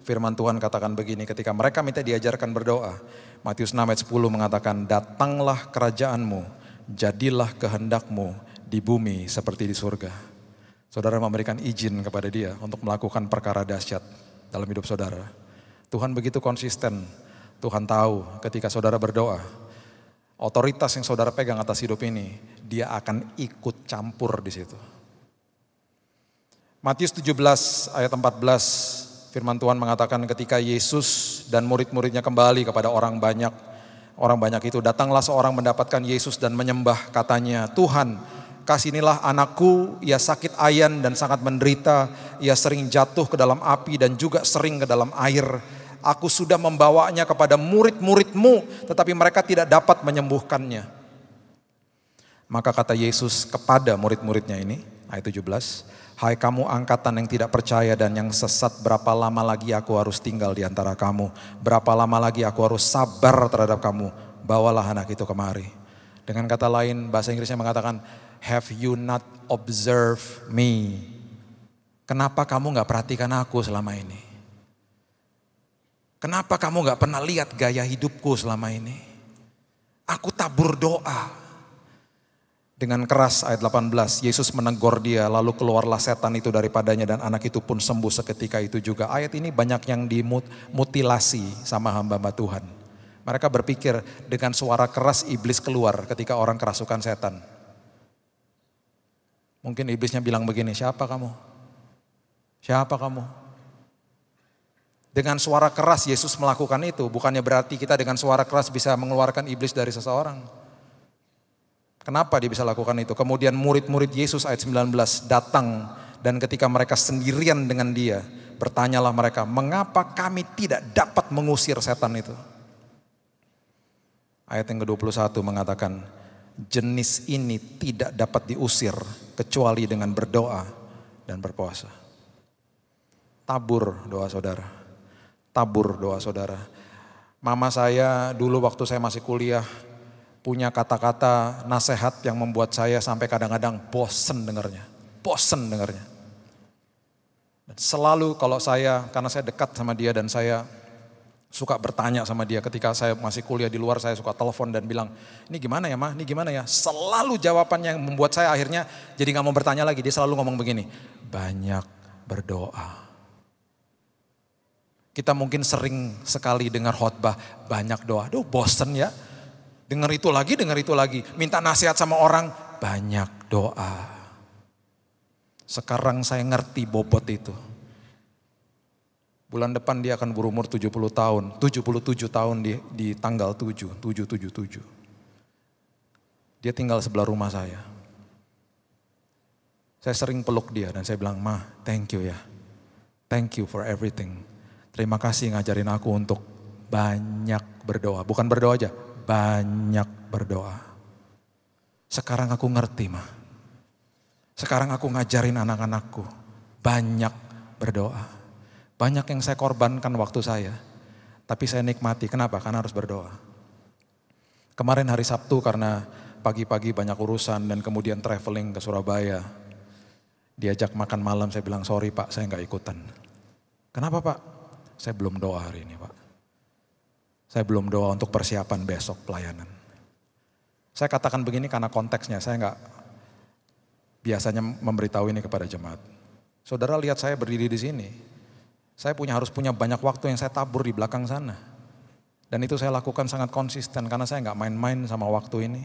firman Tuhan katakan begini, ketika mereka minta diajarkan berdoa. Matius 6 ayat 10 mengatakan, datanglah kerajaanmu, jadilah kehendakmu di bumi seperti di surga. Saudara memberikan izin kepada dia untuk melakukan perkara dahsyat dalam hidup saudara. Tuhan begitu konsisten. Tuhan tahu ketika saudara berdoa, otoritas yang saudara pegang atas hidup ini, dia akan ikut campur di situ. Matius 17 ayat 14, firman Tuhan mengatakan ketika Yesus dan murid-muridnya kembali kepada orang banyak itu, datanglah seorang mendapatkan Yesus dan menyembah, katanya, Tuhan, kasihinilah anakku, ia sakit ayan dan sangat menderita, ia sering jatuh ke dalam api dan juga sering ke dalam air. Aku sudah membawanya kepada murid-murid-Mu, tetapi mereka tidak dapat menyembuhkannya. Maka kata Yesus kepada murid-muridnya ini, ayat 17, hai kamu angkatan yang tidak percaya dan yang sesat, berapa lama lagi aku harus tinggal di antara kamu? Berapa lama lagi aku harus sabar terhadap kamu? Bawalah anak itu kemari. Dengan kata lain, bahasa Inggrisnya mengatakan, have you not observed me? Kenapa kamu gak perhatikan aku selama ini? Kenapa kamu gak pernah lihat gaya hidupku selama ini? Aku tabur doa. Dengan keras ayat 18, Yesus menegur dia, lalu keluarlah setan itu daripadanya dan anak itu pun sembuh seketika itu juga. Ayat ini banyak yang dimutilasi sama hamba-hamba Tuhan. Mereka berpikir dengan suara keras iblis keluar ketika orang kerasukan setan. Mungkin iblisnya bilang begini, siapa kamu? Siapa kamu? Dengan suara keras Yesus melakukan itu, bukannya berarti kita dengan suara keras bisa mengeluarkan iblis dari seseorang. Kenapa dia bisa lakukan itu? Kemudian murid-murid Yesus ayat 19 datang dan ketika mereka sendirian dengan dia, bertanyalah mereka, mengapa kami tidak dapat mengusir setan itu? Ayat yang ke-21 mengatakan, jenis ini tidak dapat diusir kecuali dengan berdoa dan berpuasa. Tabur doa saudara. Tabur doa saudara. Mama saya dulu waktu saya masih kuliah, punya kata-kata nasihat yang membuat saya sampai kadang-kadang bosen dengarnya. Bosen dengarnya. Dan selalu kalau saya, karena saya dekat sama dia dan saya suka bertanya sama dia ketika saya masih kuliah di luar, saya suka telepon dan bilang, ini gimana ya Ma, ini gimana ya. Selalu jawabannya yang membuat saya akhirnya jadi gak mau bertanya lagi. Dia selalu ngomong begini, banyak berdoa. Kita mungkin sering sekali dengar khotbah, banyak doa. Aduh bosen ya. Dengar itu lagi, minta nasihat sama orang, banyak doa. Sekarang saya ngerti bobot itu. Bulan depan dia akan berumur 70 tahun, 77 tahun di tanggal 777. Dia tinggal sebelah rumah saya. Saya sering peluk dia dan saya bilang, Ma, thank you ya. Thank you for everything. Terima kasih ngajarin aku untuk banyak berdoa. Bukan berdoa aja, banyak berdoa. Sekarang aku ngerti Ma. Sekarang aku ngajarin anak-anakku banyak berdoa. Banyak yang saya korbankan waktu saya. Tapi saya nikmati. Kenapa? Karena harus berdoa. Kemarin hari Sabtu karena pagi-pagi banyak urusan dan kemudian traveling ke Surabaya. Diajak makan malam, saya bilang sorry Pak, saya gak ikutan. Kenapa Pak? Saya belum doa hari ini Pak. Saya belum doa untuk persiapan besok pelayanan. Saya katakan begini karena konteksnya, saya gak biasanya memberitahu ini kepada jemaat. Saudara lihat saya berdiri di sini. Saya harus punya banyak waktu yang saya tabur di belakang sana. Dan itu saya lakukan sangat konsisten karena saya gak main-main sama waktu ini.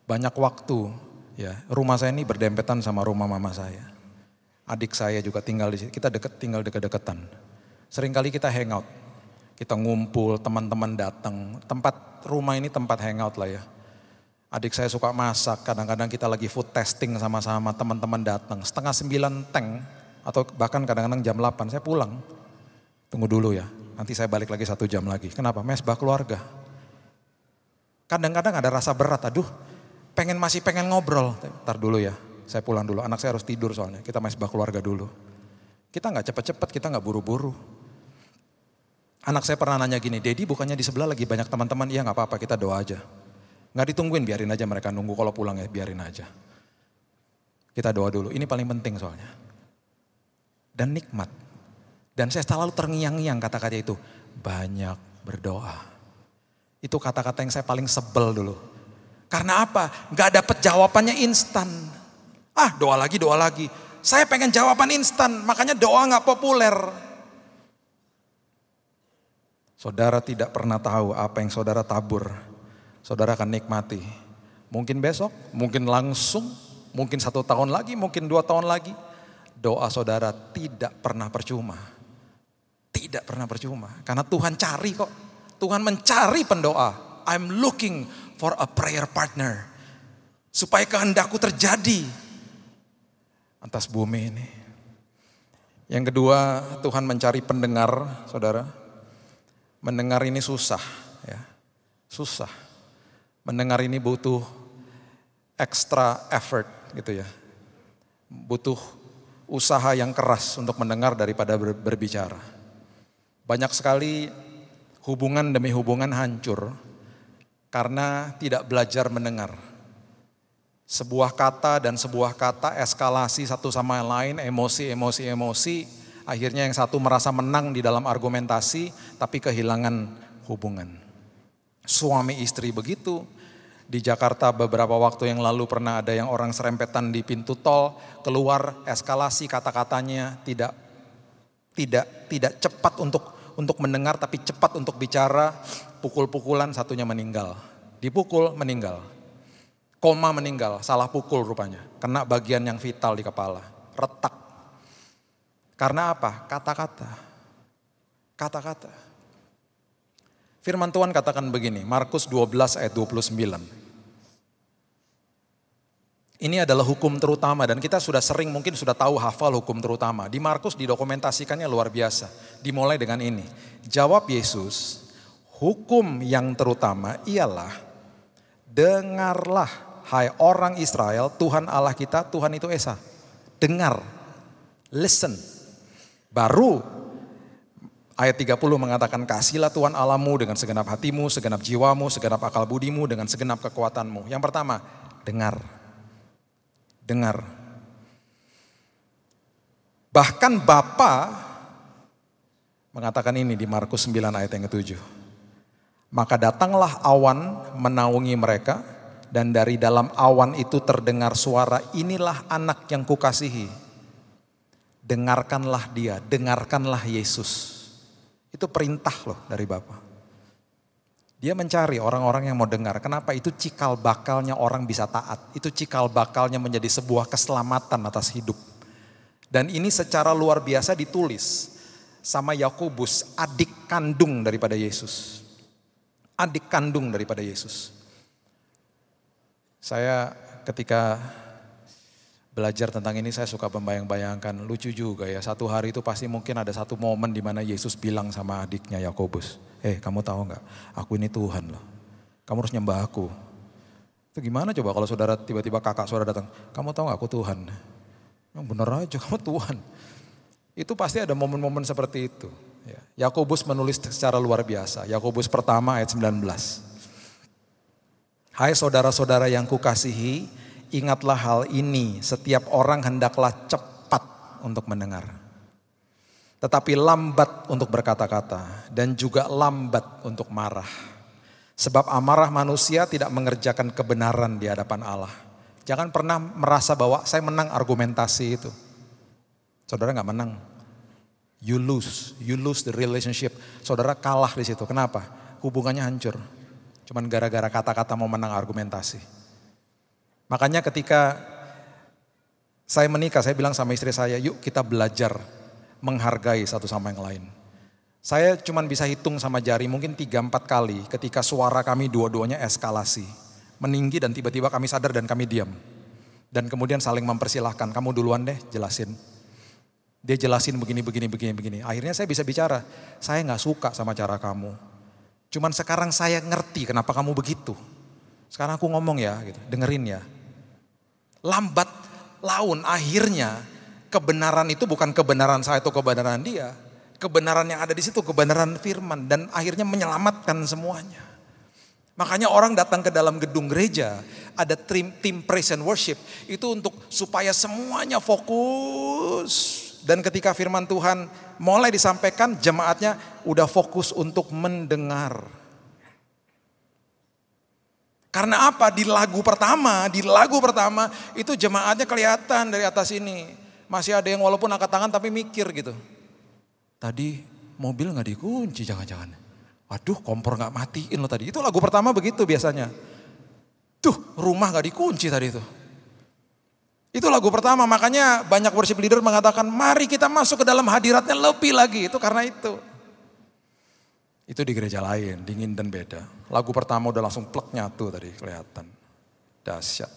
Banyak waktu, ya rumah saya ini berdempetan sama rumah mama saya. Adik saya juga tinggal di sini, kita tinggal dekat-dekatan. Seringkali kita hangout, kita ngumpul, teman-teman datang. Tempat rumah ini tempat hangout lah ya. Adik saya suka masak, kadang-kadang kita lagi food testing sama-sama, teman-teman datang. 8:30 tank, atau bahkan kadang-kadang jam 8 saya pulang. Tunggu dulu ya, nanti saya balik lagi 1 jam lagi. Kenapa? Mesbah keluarga. Kadang-kadang ada rasa berat, aduh masih pengen ngobrol. Ntar dulu ya, saya pulang dulu, anak saya harus tidur soalnya, kita mesbah keluarga dulu. Kita gak cepet-cepet, kita gak buru-buru. Anak saya pernah nanya gini, Dedi bukannya di sebelah lagi banyak teman-teman, iya gak apa-apa kita doa aja. Gak ditungguin, biarin aja mereka nunggu, kalau pulang ya biarin aja. Kita doa dulu, ini paling penting soalnya. Dan nikmat. Dan saya selalu terngiang-ngiang kata-kata itu. Banyak berdoa. Itu kata-kata yang saya paling sebel dulu. Karena apa? Gak dapet jawabannya instan. Doa lagi, doa lagi. Saya pengen jawaban instan, makanya doa gak populer. Saudara tidak pernah tahu apa yang saudara tabur. Saudara akan nikmati. Mungkin besok, mungkin langsung, mungkin 1 tahun lagi, mungkin 2 tahun lagi. Doa saudara tidak pernah percuma. Tidak pernah percuma. Karena Tuhan cari kok. Tuhan mencari pendoa. I'm looking for a prayer partner. Supaya kehendakku terjadi atas bumi ini. Yang kedua, Tuhan mencari pendengar, saudara. Mendengar ini susah, ya. Susah. Mendengar ini butuh extra effort gitu ya. Butuh usaha yang keras untuk mendengar daripada berbicara. Banyak sekali hubungan demi hubungan hancur karena tidak belajar mendengar. Sebuah kata dan sebuah kata eskalasi satu sama lain, emosi. Akhirnya yang satu merasa menang di dalam argumentasi tapi kehilangan hubungan. Suami istri begitu. Di Jakarta beberapa waktu yang lalu pernah ada yang orang serempetan di pintu tol, keluar eskalasi kata-katanya tidak cepat untuk mendengar tapi cepat untuk bicara, pukul-pukulan, satunya meninggal. Dipukul meninggal. Koma meninggal, salah pukul rupanya, kena bagian yang vital di kepala, retak. Karena apa? Kata-kata. Firman Tuhan katakan begini, Markus 12 ayat 29. Ini adalah hukum terutama dan kita sudah sering mungkin sudah tahu hafal hukum terutama. Di Markus didokumentasikannya luar biasa. Dimulai dengan ini. Jawab Yesus, hukum yang terutama ialah dengarlah hai orang Israel, Tuhan Allah kita, Tuhan itu Esa. Dengar, listen. Baru ayat 30 mengatakan kasihlah Tuhan Allahmu dengan segenap hatimu, segenap jiwamu, segenap akal budimu, dengan segenap kekuatanmu. Yang pertama, dengar. Dengar. Bahkan Bapa mengatakan ini di Markus 9 ayat yang ke-7. Maka datanglah awan menaungi mereka dan dari dalam awan itu terdengar suara, inilah anak yang kukasihi. Dengarkanlah dia, dengarkanlah Yesus. Itu perintah loh dari Bapa. Dia mencari orang-orang yang mau dengar. Kenapa? Itu cikal bakalnya orang bisa taat. Itu cikal bakalnya menjadi sebuah keselamatan atas hidup. Dan ini secara luar biasa ditulis sama Yakobus, adik kandung daripada Yesus. Adik kandung daripada Yesus. Saya ketika belajar tentang ini saya suka membayang-bayangkan, lucu juga ya. Satu hari itu pasti mungkin ada satu momen di mana Yesus bilang sama adiknya Yakobus, kamu tahu nggak? Aku ini Tuhan loh. Kamu harus nyembah aku. Itu gimana coba kalau saudara tiba-tiba kakak saudara datang, kamu tahu nggak aku Tuhan? Yang bener aja kamu Tuhan. Itu pasti ada momen-momen seperti itu. Yakobus menulis secara luar biasa. Yakobus pertama ayat 19. Hai saudara-saudara yang kukasihi, ingatlah hal ini, setiap orang hendaklah cepat untuk mendengar. Tetapi lambat untuk berkata-kata dan juga lambat untuk marah. Sebab amarah manusia tidak mengerjakan kebenaran di hadapan Allah. Jangan pernah merasa bahwa saya menang argumentasi itu. Saudara gak menang. You lose the relationship. Saudara kalah di situ. Kenapa? Hubungannya hancur. Cuman gara-gara kata-kata mau menang argumentasi. Makanya ketika saya menikah, saya bilang sama istri saya, yuk kita belajar menghargai satu sama yang lain. Saya cuman bisa hitung sama jari mungkin 3-4 kali ketika suara kami dua-duanya eskalasi. Meninggi dan tiba-tiba kami sadar dan kami diam. Dan kemudian saling mempersilahkan, kamu duluan deh jelasin. Dia jelasin begini. Akhirnya saya bisa bicara, saya gak suka sama cara kamu. Cuman sekarang saya ngerti kenapa kamu begitu. Sekarang aku ngomong ya, gitu, dengerin ya. Lambat laun akhirnya kebenaran itu bukan kebenaran saya atau kebenaran dia. Kebenaran yang ada di situ kebenaran firman dan akhirnya menyelamatkan semuanya. Makanya orang datang ke dalam gedung gereja, ada tim praise and worship, itu untuk supaya semuanya fokus. Dan ketika firman Tuhan mulai disampaikan, jemaatnya udah fokus untuk mendengar. Karena apa? Di lagu pertama itu jemaatnya kelihatan dari atas ini. Masih ada yang walaupun angkat tangan tapi mikir gitu. Tadi mobil gak dikunci jangan-jangan. Waduh, kompor gak matiin lo tadi. Itu lagu pertama begitu biasanya. Tuh, rumah gak dikunci tadi itu. Itu lagu pertama, makanya banyak worship leader mengatakan, mari kita masuk ke dalam hadiratnya lebih lagi. Itu karena itu. Itu di gereja lain, dingin dan beda. Lagu pertama udah langsung plek nyatu tadi, kelihatan. Dahsyat.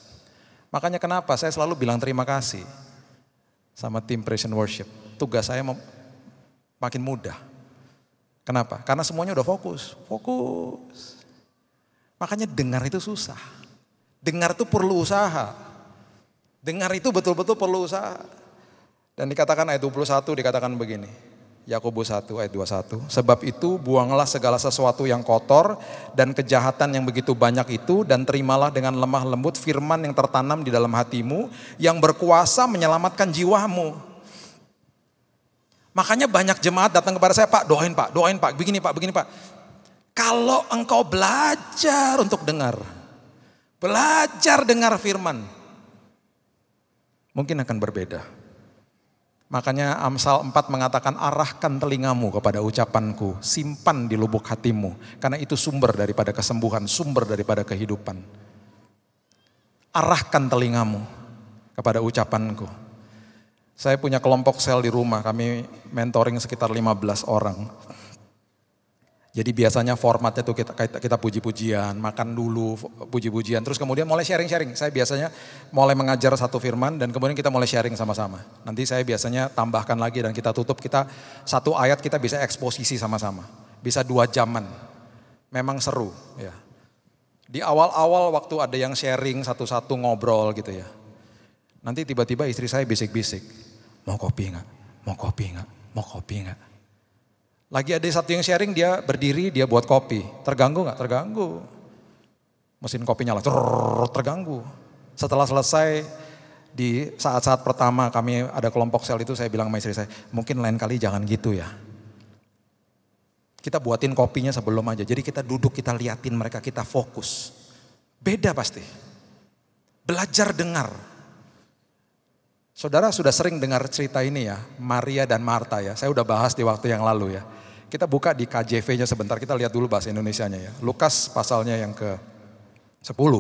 Makanya kenapa saya selalu bilang terima kasih sama tim praise and worship. Tugas saya makin mudah. Kenapa? Karena semuanya udah fokus. Makanya dengar itu susah. Dengar itu perlu usaha. Dengar itu betul-betul perlu usaha. Dan dikatakan ayat 21 dikatakan begini. Yakobus 1 ayat 21. Sebab itu buanglah segala sesuatu yang kotor dan kejahatan yang begitu banyak itu. Dan terimalah dengan lemah lembut firman yang tertanam di dalam hatimu. Yang berkuasa menyelamatkan jiwamu. Makanya banyak jemaat datang kepada saya, Pak doain Pak, begini Pak. Kalau engkau belajar untuk dengar, belajar dengar firman, mungkin akan berbeda. Makanya Amsal 4 mengatakan arahkan telingamu kepada ucapanku, simpan di lubuk hatimu. Karena itu sumber daripada kesembuhan, sumber daripada kehidupan. Arahkan telingamu kepada ucapanku. Saya punya kelompok sel di rumah, kami mentoring sekitar 15 orang. Jadi biasanya formatnya tuh kita puji-pujian, makan dulu puji-pujian, terus kemudian mulai sharing-sharing. Saya biasanya mulai mengajar satu firman dan kemudian kita mulai sharing sama-sama. Nanti saya biasanya tambahkan lagi dan kita tutup, kita satu ayat kita bisa eksposisi sama-sama. Bisa 2 jaman, memang seru ya. Di awal-awal waktu ada yang sharing satu-satu ngobrol gitu ya. Nanti tiba-tiba istri saya bisik-bisik. Mau kopi enggak? Lagi ada satu yang sharing, dia berdiri, dia buat kopi. Terganggu enggak? Terganggu. Mesin kopi nyala, terganggu. Setelah selesai, di saat-saat pertama kami ada kelompok sel itu, saya bilang sama istri saya, mungkin lain kali jangan gitu ya. Kita buatin kopinya sebelum aja. Jadi kita duduk, kita liatin mereka, kita fokus. Beda pasti. Belajar dengar. Saudara sudah sering dengar cerita ini ya, Maria dan Marta ya. Saya udah bahas di waktu yang lalu ya. Kita buka di KJV-nya sebentar, kita lihat dulu bahasa Indonesianya ya. Lukas pasalnya yang ke-10,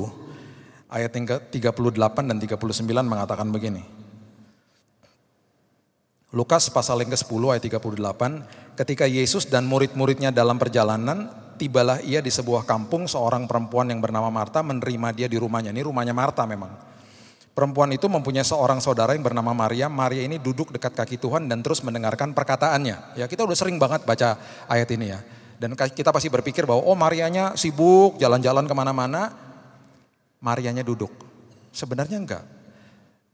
ayat yang ke-38 dan 39 mengatakan begini. Lukas pasal yang ke-10 ayat 38, ketika Yesus dan murid-muridnya dalam perjalanan, tibalah ia di sebuah kampung, seorang perempuan yang bernama Marta menerima dia di rumahnya. Ini rumahnya Marta memang. Perempuan itu mempunyai seorang saudara yang bernama Maria. Maria ini duduk dekat kaki Tuhan dan terus mendengarkan perkataannya. Ya, kita udah sering banget baca ayat ini ya. Dan kita pasti berpikir bahwa Marianya sibuk jalan-jalan kemana-mana. Marianya duduk. Sebenarnya enggak.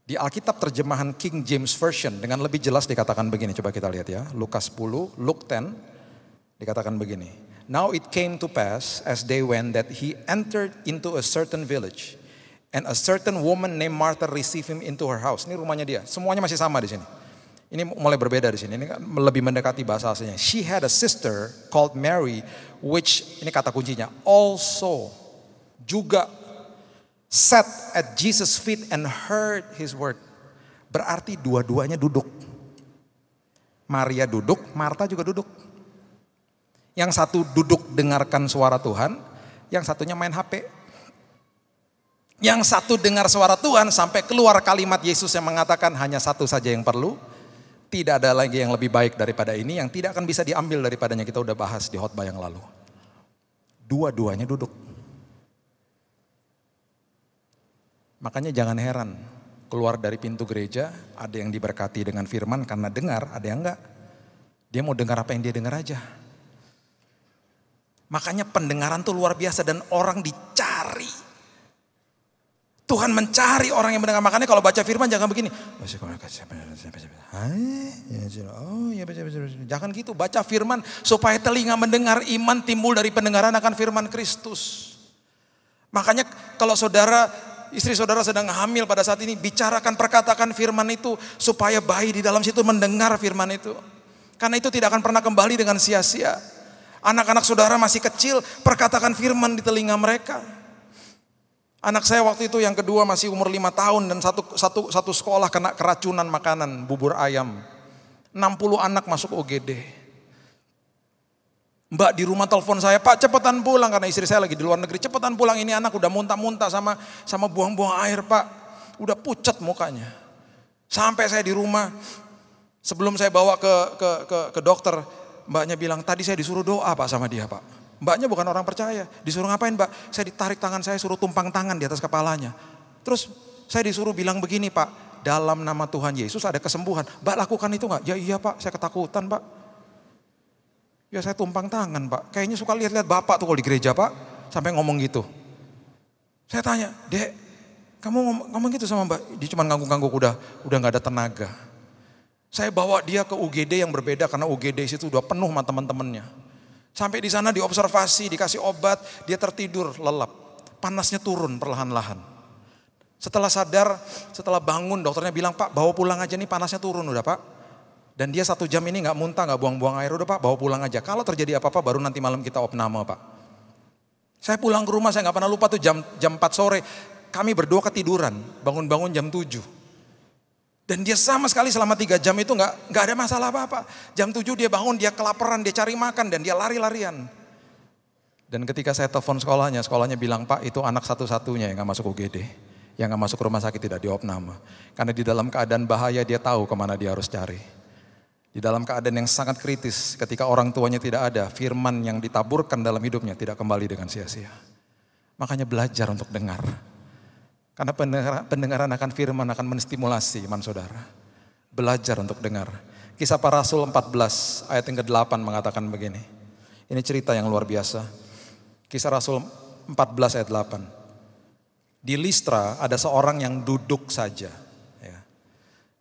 Di Alkitab terjemahan King James Version dengan lebih jelas dikatakan begini. Coba kita lihat ya. Lukas 10, Luke 10 dikatakan begini. Now it came to pass as they went that he entered into a certain village. And a certain woman named Martha received him into her house. Ini rumahnya dia. Semuanya masih sama di sini. Ini mulai berbeda di sini. Ini kan lebih mendekati bahasa aslinya. She had a sister called Mary, which ini kata kuncinya, also juga sat at Jesus' feet and heard his word. Berarti dua-duanya duduk. Maria duduk, Martha juga duduk. Yang satu duduk dengarkan suara Tuhan, yang satunya main HP. Yang satu dengar suara Tuhan sampai keluar kalimat Yesus yang mengatakan hanya satu saja yang perlu. Tidak ada lagi yang lebih baik daripada ini, yang tidak akan bisa diambil daripadanya. Kita udah bahas di khotbah yang lalu. Dua-duanya duduk. Makanya jangan heran, keluar dari pintu gereja ada yang diberkati dengan firman karena dengar, ada yang enggak. Dia mau dengar apa yang dia dengar aja. Makanya pendengaran tuh luar biasa dan orang dicari. Tuhan mencari orang yang mendengar. Makanya kalau baca firman jangan begini. Jangan gitu. Baca firman supaya telinga mendengar, iman timbul dari pendengaran akan firman Kristus. Makanya kalau istri saudara sedang hamil pada saat ini, bicarakan, perkatakan firman itu supaya bayi di dalam situ mendengar firman itu. Karena itu tidak akan pernah kembali dengan sia-sia. Anak-anak saudara masih kecil, perkatakan firman di telinga mereka. Anak saya waktu itu yang kedua masih umur 5 tahun dan satu sekolah kena keracunan makanan, bubur ayam. 60 anak masuk UGD. Mbak di rumah telepon saya, Pak cepetan pulang karena istri saya lagi di luar negeri. Cepetan pulang, ini anak udah muntah-muntah sama buang-buang air Pak. Udah pucat mukanya. Sampai saya di rumah, sebelum saya bawa ke dokter, mbaknya bilang tadi saya disuruh doa Pak sama dia Pak. Mbaknya bukan orang percaya. Disuruh ngapain Mbak? Saya ditarik tangan saya, suruh tumpang tangan di atas kepalanya. Terus saya disuruh bilang begini Pak, dalam nama Tuhan Yesus ada kesembuhan. Mbak lakukan itu gak? Ya iya Pak, saya ketakutan Pak. Ya saya tumpang tangan Pak. Kayaknya suka lihat-lihat Bapak tuh kalau di gereja Pak. Sampai ngomong gitu. Saya tanya, Dek, kamu ngomong gitu sama Mbak? Dia cuma ngangguk-ngangguk, udah gak ada tenaga. Saya bawa dia ke UGD yang berbeda karena UGD situ udah penuh sama teman-temannya. Sampai di sana diobservasi, dikasih obat, dia tertidur lelap. Panasnya turun perlahan-lahan. Setelah sadar, setelah bangun dokternya bilang, Pak bawa pulang aja nih panasnya turun udah Pak. Dan dia 1 jam ini gak muntah, gak buang-buang air, udah Pak bawa pulang aja. Kalau terjadi apa-apa baru nanti malam kita opname Pak. Saya pulang ke rumah, saya gak pernah lupa tuh jam 4 sore. Kami berdua ketiduran, bangun-bangun jam 7. Dan dia sama sekali selama 3 jam itu gak ada masalah apa-apa. Jam 7 dia bangun, dia kelaparan, dia cari makan dan dia lari-larian. Dan ketika saya telepon sekolahnya bilang Pak itu anak satu-satunya yang gak masuk UGD. Yang gak masuk rumah sakit tidak diopname. Karena di dalam keadaan bahaya dia tahu kemana dia harus cari. Di dalam keadaan yang sangat kritis, ketika orang tuanya tidak ada, firman yang ditaburkan dalam hidupnya tidak kembali dengan sia-sia. Makanya belajar untuk dengar. Karena pendengaran akan firman akan menstimulasi iman saudara. Belajar untuk dengar. Kisah Para Rasul 14 ayat yang ke-8 mengatakan begini. Ini cerita yang luar biasa. Kisah Rasul 14 ayat 8. Di Listra ada seorang yang duduk saja. Ya,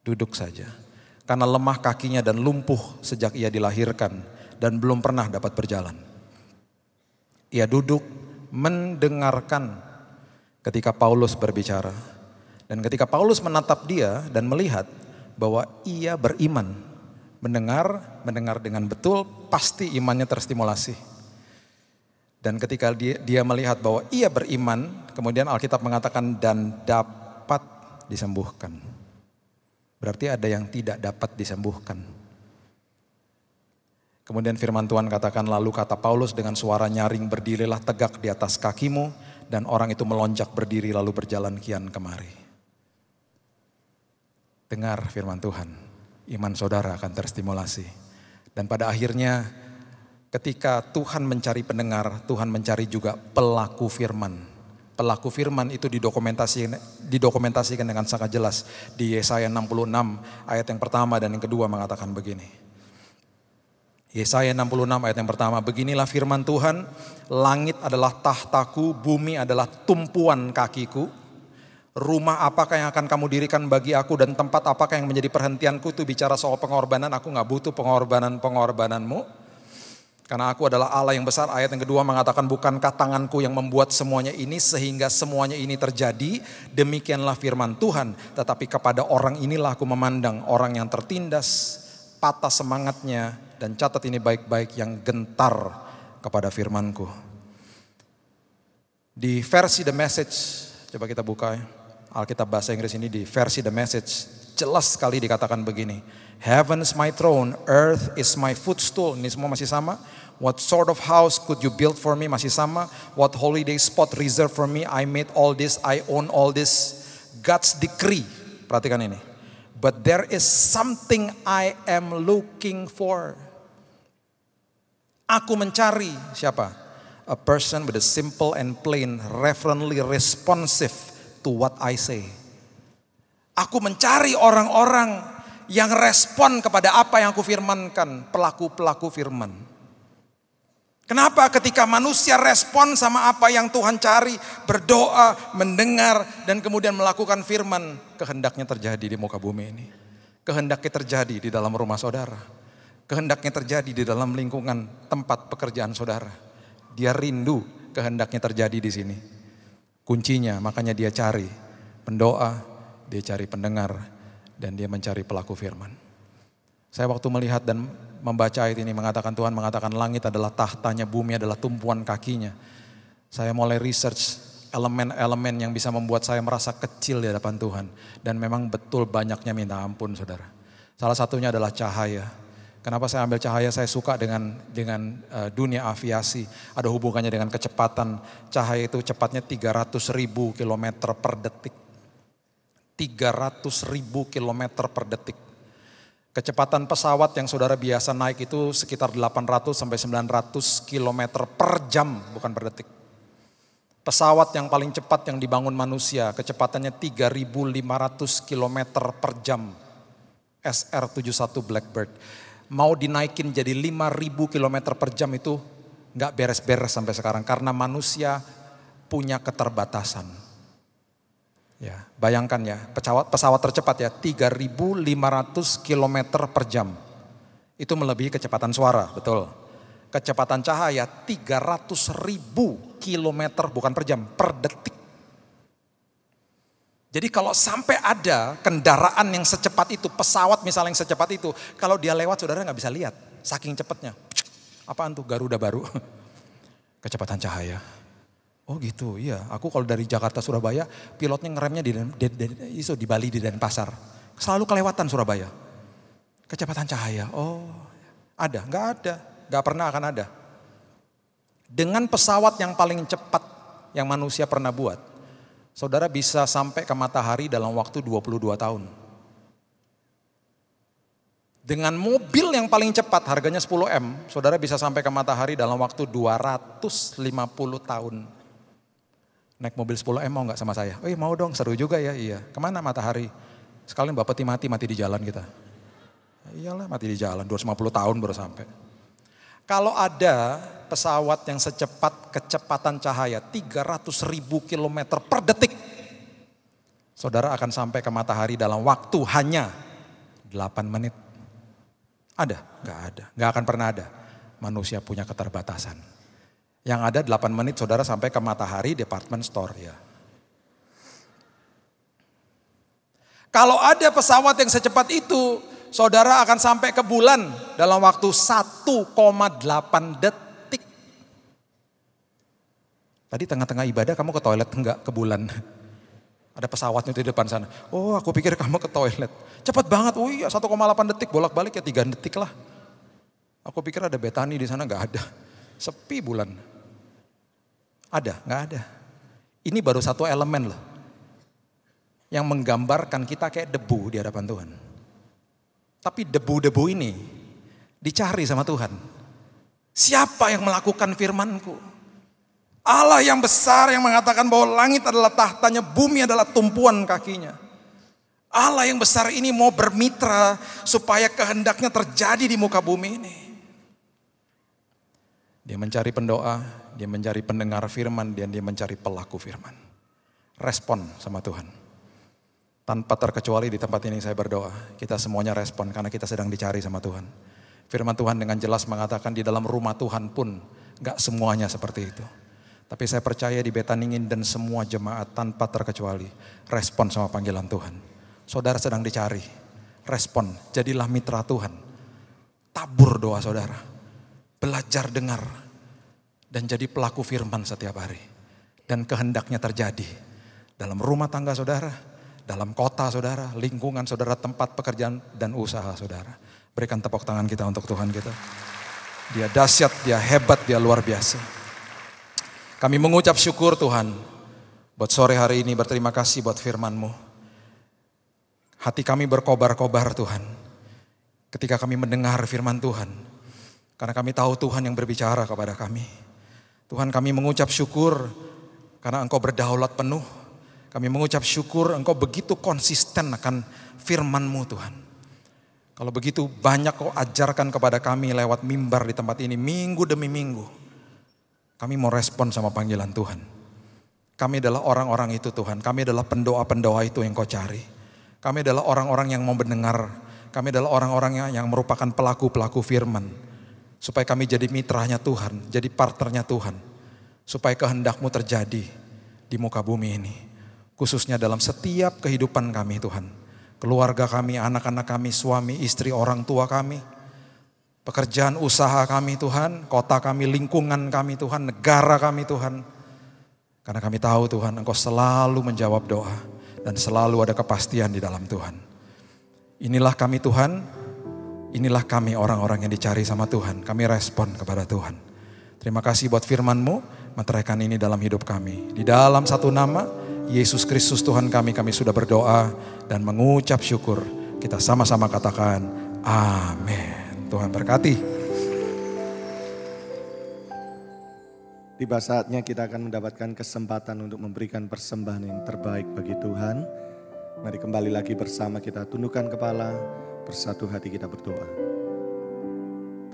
duduk saja. Karena lemah kakinya dan lumpuh sejak ia dilahirkan dan belum pernah dapat berjalan. Ia duduk mendengarkan ketika Paulus berbicara. Dan ketika Paulus menatap dia dan melihat bahwa ia beriman, mendengar dengan betul, pasti imannya terstimulasi. Dan ketika dia melihat bahwa ia beriman, kemudian Alkitab mengatakan dan dapat disembuhkan. Berarti ada yang tidak dapat disembuhkan. Kemudian firman Tuhan katakan, lalu kata Paulus dengan suara nyaring, berdirilah tegak di atas kakimu. Dan orang itu melonjak berdiri lalu berjalan kian kemari. Dengar firman Tuhan, iman saudara akan terstimulasi. Dan pada akhirnya ketika Tuhan mencari pendengar, Tuhan mencari juga pelaku firman. Pelaku firman itu didokumentasikan dengan sangat jelas. Di Yesaya 66 ayat yang pertama dan yang kedua mengatakan begini. Yesaya 66 ayat yang pertama, beginilah firman Tuhan, langit adalah tahtaku, bumi adalah tumpuan kakiku. Rumah apakah yang akan kamu dirikan bagi aku dan tempat apakah yang menjadi perhentianku? Itu bicara soal pengorbanan, aku gak butuh pengorbananmu. Karena aku adalah Allah yang besar. Ayat yang kedua mengatakan, bukankah tanganku yang membuat semuanya ini sehingga semuanya ini terjadi? Demikianlah firman Tuhan. Tetapi kepada orang inilah aku memandang, orang yang tertindas, patah semangatnya, dan catat ini baik-baik, yang gentar kepada firmanku. Di versi The Message, coba kita buka ya. Alkitab bahasa Inggris ini di versi The Message, jelas sekali dikatakan begini. Heaven is my throne, earth is my footstool. Ini semua masih sama. What sort of house could you build for me? Masih sama. What holiday spot reserved for me? I made all this, I own all this. God's decree. Perhatikan ini. But there is something I am looking for. Aku mencari siapa? A person with a simple and plain, reverently responsive to what I say. Aku mencari orang-orang yang respon kepada apa yang aku firmankan, pelaku-pelaku firman. Kenapa ketika manusia respon sama apa yang Tuhan cari, berdoa, mendengar, dan kemudian melakukan firman, kehendaknya terjadi di muka bumi ini. Kehendaknya terjadi di dalam rumah saudara. Kehendaknya terjadi di dalam lingkungan tempat pekerjaan saudara. Dia rindu kehendaknya terjadi di sini. Kuncinya, makanya dia cari pendoa, dia cari pendengar, dan dia mencari pelaku firman. Saya waktu melihat dan membaca ayat ini mengatakan, Tuhan mengatakan langit adalah tahtanya, bumi adalah tumpuan kakinya. Saya mulai research elemen-elemen yang bisa membuat saya merasa kecil di hadapan Tuhan. Dan memang betul banyaknya minta ampun, saudara. Salah satunya adalah cahaya. Kenapa saya ambil cahaya? Saya suka dengan dunia aviasi. Ada hubungannya dengan kecepatan. Cahaya itu cepatnya 300.000 km per detik. 300.000 km per detik. Kecepatan pesawat yang saudara biasa naik itu sekitar 800 sampai 900 km per jam, bukan per detik. Pesawat yang paling cepat yang dibangun manusia, kecepatannya 3.500 km per jam. SR-71 Blackbird. Mau dinaikin jadi 5.000 km per jam itu gak beres-beres sampai sekarang. Karena manusia punya keterbatasan. Ya, bayangkan ya, pesawat tercepat ya 3.500 km per jam. Itu melebihi kecepatan suara, betul. Kecepatan cahaya 300.000 km bukan per jam, per detik. Jadi kalau sampai ada kendaraan yang secepat itu, pesawat misalnya yang secepat itu, kalau dia lewat saudara gak bisa lihat, saking cepatnya. Apaan tuh, Garuda baru? Kecepatan cahaya. Oh gitu, iya. Aku kalau dari Jakarta Surabaya, pilotnya ngeremnya di Bali di Denpasar. Selalu kelewatan Surabaya. Kecepatan cahaya, oh ada? Gak ada, gak pernah akan ada. Dengan pesawat yang paling cepat yang manusia pernah buat, saudara bisa sampai ke matahari dalam waktu 22 tahun. Dengan mobil yang paling cepat harganya 10M, saudara bisa sampai ke matahari dalam waktu 250 tahun. Naik mobil 10M mau gak sama saya? Oh iya mau dong, seru juga ya, iya. Kemana matahari? Sekalian bapak mati di jalan kita. Iyalah mati di jalan, 250 tahun baru sampai. Kalau ada pesawat yang secepat kecepatan cahaya 300.000 km per detik, saudara akan sampai ke matahari dalam waktu hanya 8 menit. Ada? Gak ada, gak akan pernah ada. Manusia punya keterbatasan. Yang ada 8 menit saudara sampai ke matahari department store ya. Kalau ada pesawat yang secepat itu, saudara akan sampai ke bulan dalam waktu 1,8 detik. Tadi tengah-tengah ibadah kamu ke toilet enggak ke bulan? Ada pesawatnya di depan sana. Oh aku pikir kamu ke toilet. Cepat banget, oh iya 1,8 detik bolak-balik ya 3 detik lah. Aku pikir ada Betani di sana, enggak ada. Sepi bulan. Ada? Enggak ada. Ini baru satu elemen loh. Yang menggambarkan kita kayak debu di hadapan Tuhan. Tapi debu-debu ini dicari sama Tuhan. Siapa yang melakukan firman-Ku? Allah yang besar yang mengatakan bahwa langit adalah tahtanya, bumi adalah tumpuan kakinya. Allah yang besar ini mau bermitra supaya kehendaknya terjadi di muka bumi ini. Dia mencari pendoa, dia mencari pendengar firman, dan dia mencari pelaku firman. Respon sama Tuhan. Tanpa terkecuali di tempat ini saya berdoa, kita semuanya respon karena kita sedang dicari sama Tuhan. Firman Tuhan dengan jelas mengatakan di dalam rumah Tuhan pun gak semuanya seperti itu. Tapi saya percaya di Betaningin dan semua jemaat tanpa terkecuali respon sama panggilan Tuhan. Saudara sedang dicari, respon, jadilah mitra Tuhan. Tabur doa saudara, belajar dengar dan jadi pelaku firman setiap hari. Dan kehendaknya terjadi dalam rumah tangga saudara, dalam kota saudara, lingkungan saudara, tempat pekerjaan dan usaha saudara. Berikan tepuk tangan kita untuk Tuhan kita. Dia dahsyat, dia hebat, dia luar biasa. Kami mengucap syukur Tuhan. Buat sore hari ini berterima kasih buat firman-Mu. Hati kami berkobar-kobar Tuhan. Ketika kami mendengar firman Tuhan. Karena kami tahu Tuhan yang berbicara kepada kami. Tuhan kami mengucap syukur karena Engkau berdaulat penuh. Kami mengucap syukur Engkau begitu konsisten akan firman-Mu Tuhan. Kalau begitu banyak Kau ajarkan kepada kami lewat mimbar di tempat ini minggu demi minggu. Kami mau respon sama panggilan Tuhan. Kami adalah orang-orang itu Tuhan. Kami adalah pendoa-pendoa itu yang Kau cari. Kami adalah orang-orang yang mau mendengar. Kami adalah orang-orang yang merupakan pelaku-pelaku firman. Supaya kami jadi mitranya Tuhan, jadi partnernya Tuhan. Supaya kehendak-Mu terjadi di di muka bumi ini. Khususnya dalam setiap kehidupan kami Tuhan. Keluarga kami, anak-anak kami, suami, istri, orang tua kami. Pekerjaan usaha kami Tuhan, kota kami, lingkungan kami Tuhan, negara kami Tuhan. Karena kami tahu Tuhan Engkau selalu menjawab doa dan selalu ada kepastian di dalam Tuhan. Inilah kami Tuhan, inilah kami orang-orang yang dicari sama Tuhan. Kami respon kepada Tuhan. Terima kasih buat firman-Mu, meteraikan ini dalam hidup kami. Di dalam satu nama, Yesus Kristus Tuhan kami sudah berdoa dan mengucap syukur. Kita sama-sama katakan, amin. Tuhan berkati. Tiba saatnya kita akan mendapatkan kesempatan untuk memberikan persembahan yang terbaik bagi Tuhan. Mari kembali lagi bersama kita tundukkan kepala, bersatu hati kita berdoa.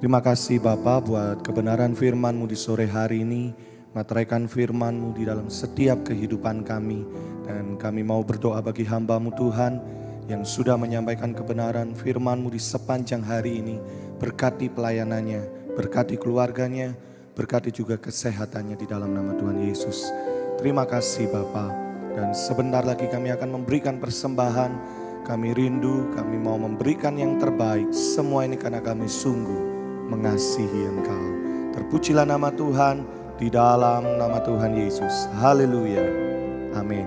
Terima kasih Bapa buat kebenaran firman-Mu di sore hari ini. Meteraikan firman-Mu di dalam setiap kehidupan kami. Dan kami mau berdoa bagi hamba-Mu Tuhan yang sudah menyampaikan kebenaran firman-Mu di sepanjang hari ini. Berkati pelayanannya, berkati keluarganya, berkati juga kesehatannya di dalam nama Tuhan Yesus. Terima kasih Bapa. Dan sebentar lagi kami akan memberikan persembahan. Kami rindu, kami mau memberikan yang terbaik. Semua ini karena kami sungguh mengasihi Engkau. Terpujilah nama Tuhan di dalam nama Tuhan Yesus. Haleluya. Amin.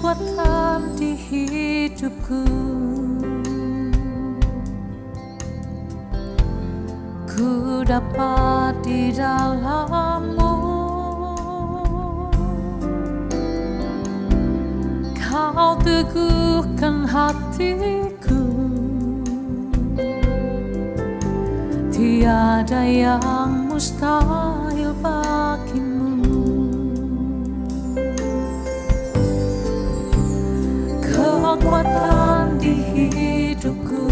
Kekuatan di hidupku, ku dapat di dalam-Mu. Kau teguhkan hatiku, tiada yang mustahil bagimu. Kekuatan di hidupku,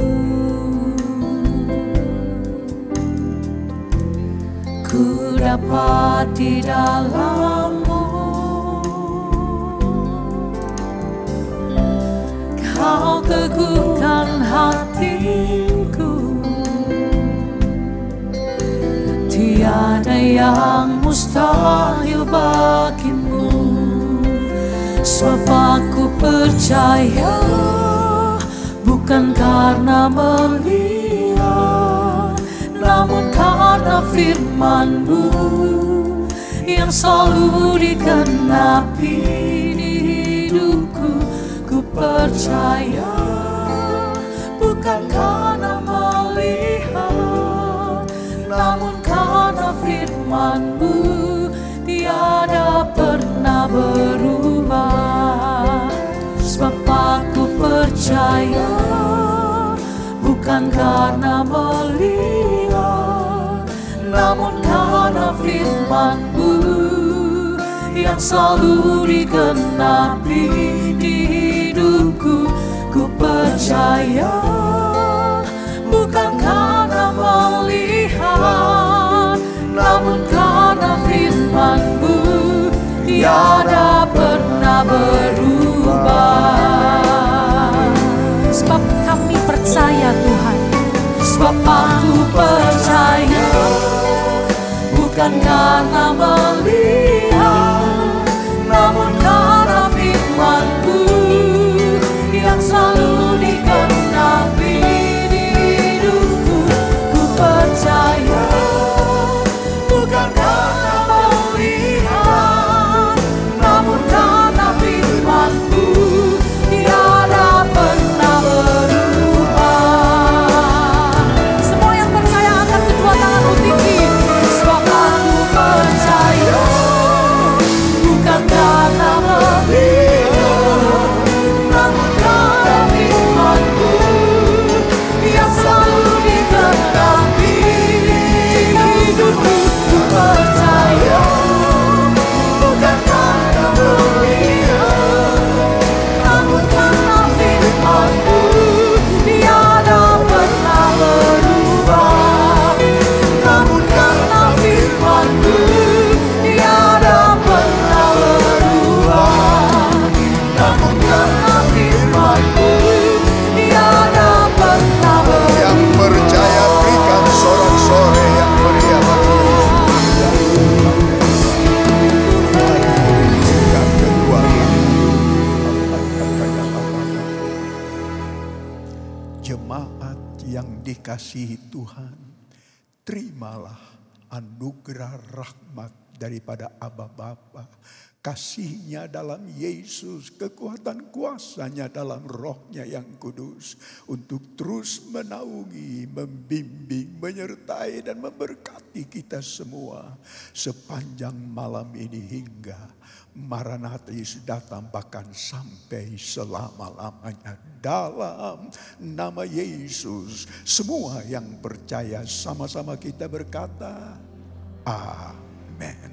ku dapat di dalam-Mu. Kau teguhkan hatiku, tiada yang mustahil bagimu. Sebab aku percaya, bukan karena melihat, namun karena firman-Mu yang selalu digenapi di hidupku. Ku percaya, bukan karena melihat, namun karena firman-Mu tiada pernah berubah. Sebab aku percaya, bukan karena melihat, namun karena firman-Mu yang selalu digenapi di hidupku. Ku percaya, bukan karena melihat, namun karena firman-Mu tiada pernah berubah. Sebab kami percaya Tuhan, Sebab aku percaya, bukan karena melihat, namun karena firman-Mu yang selalu digenapi di hidupku. Ku percaya, bukan karena melihat, namun karena firman-Mu tiada pernah berubah. semua yang percaya angkat kedua tanganmu tinggi. Sebab aku percaya, yang dikasihi Tuhan, terimalah anugerah rahmat daripada Aba Bapa, kasih-Nya dalam Yesus, kekuatan kuasa-Nya dalam Roh-Nya yang kudus, untuk terus menaungi, membimbing, menyertai dan memberkati kita semua sepanjang malam ini hingga Maranatha Yesus datang, bahkan sampai selama-lamanya. Dalam nama Yesus, semua yang percaya sama-sama kita berkata, Amin.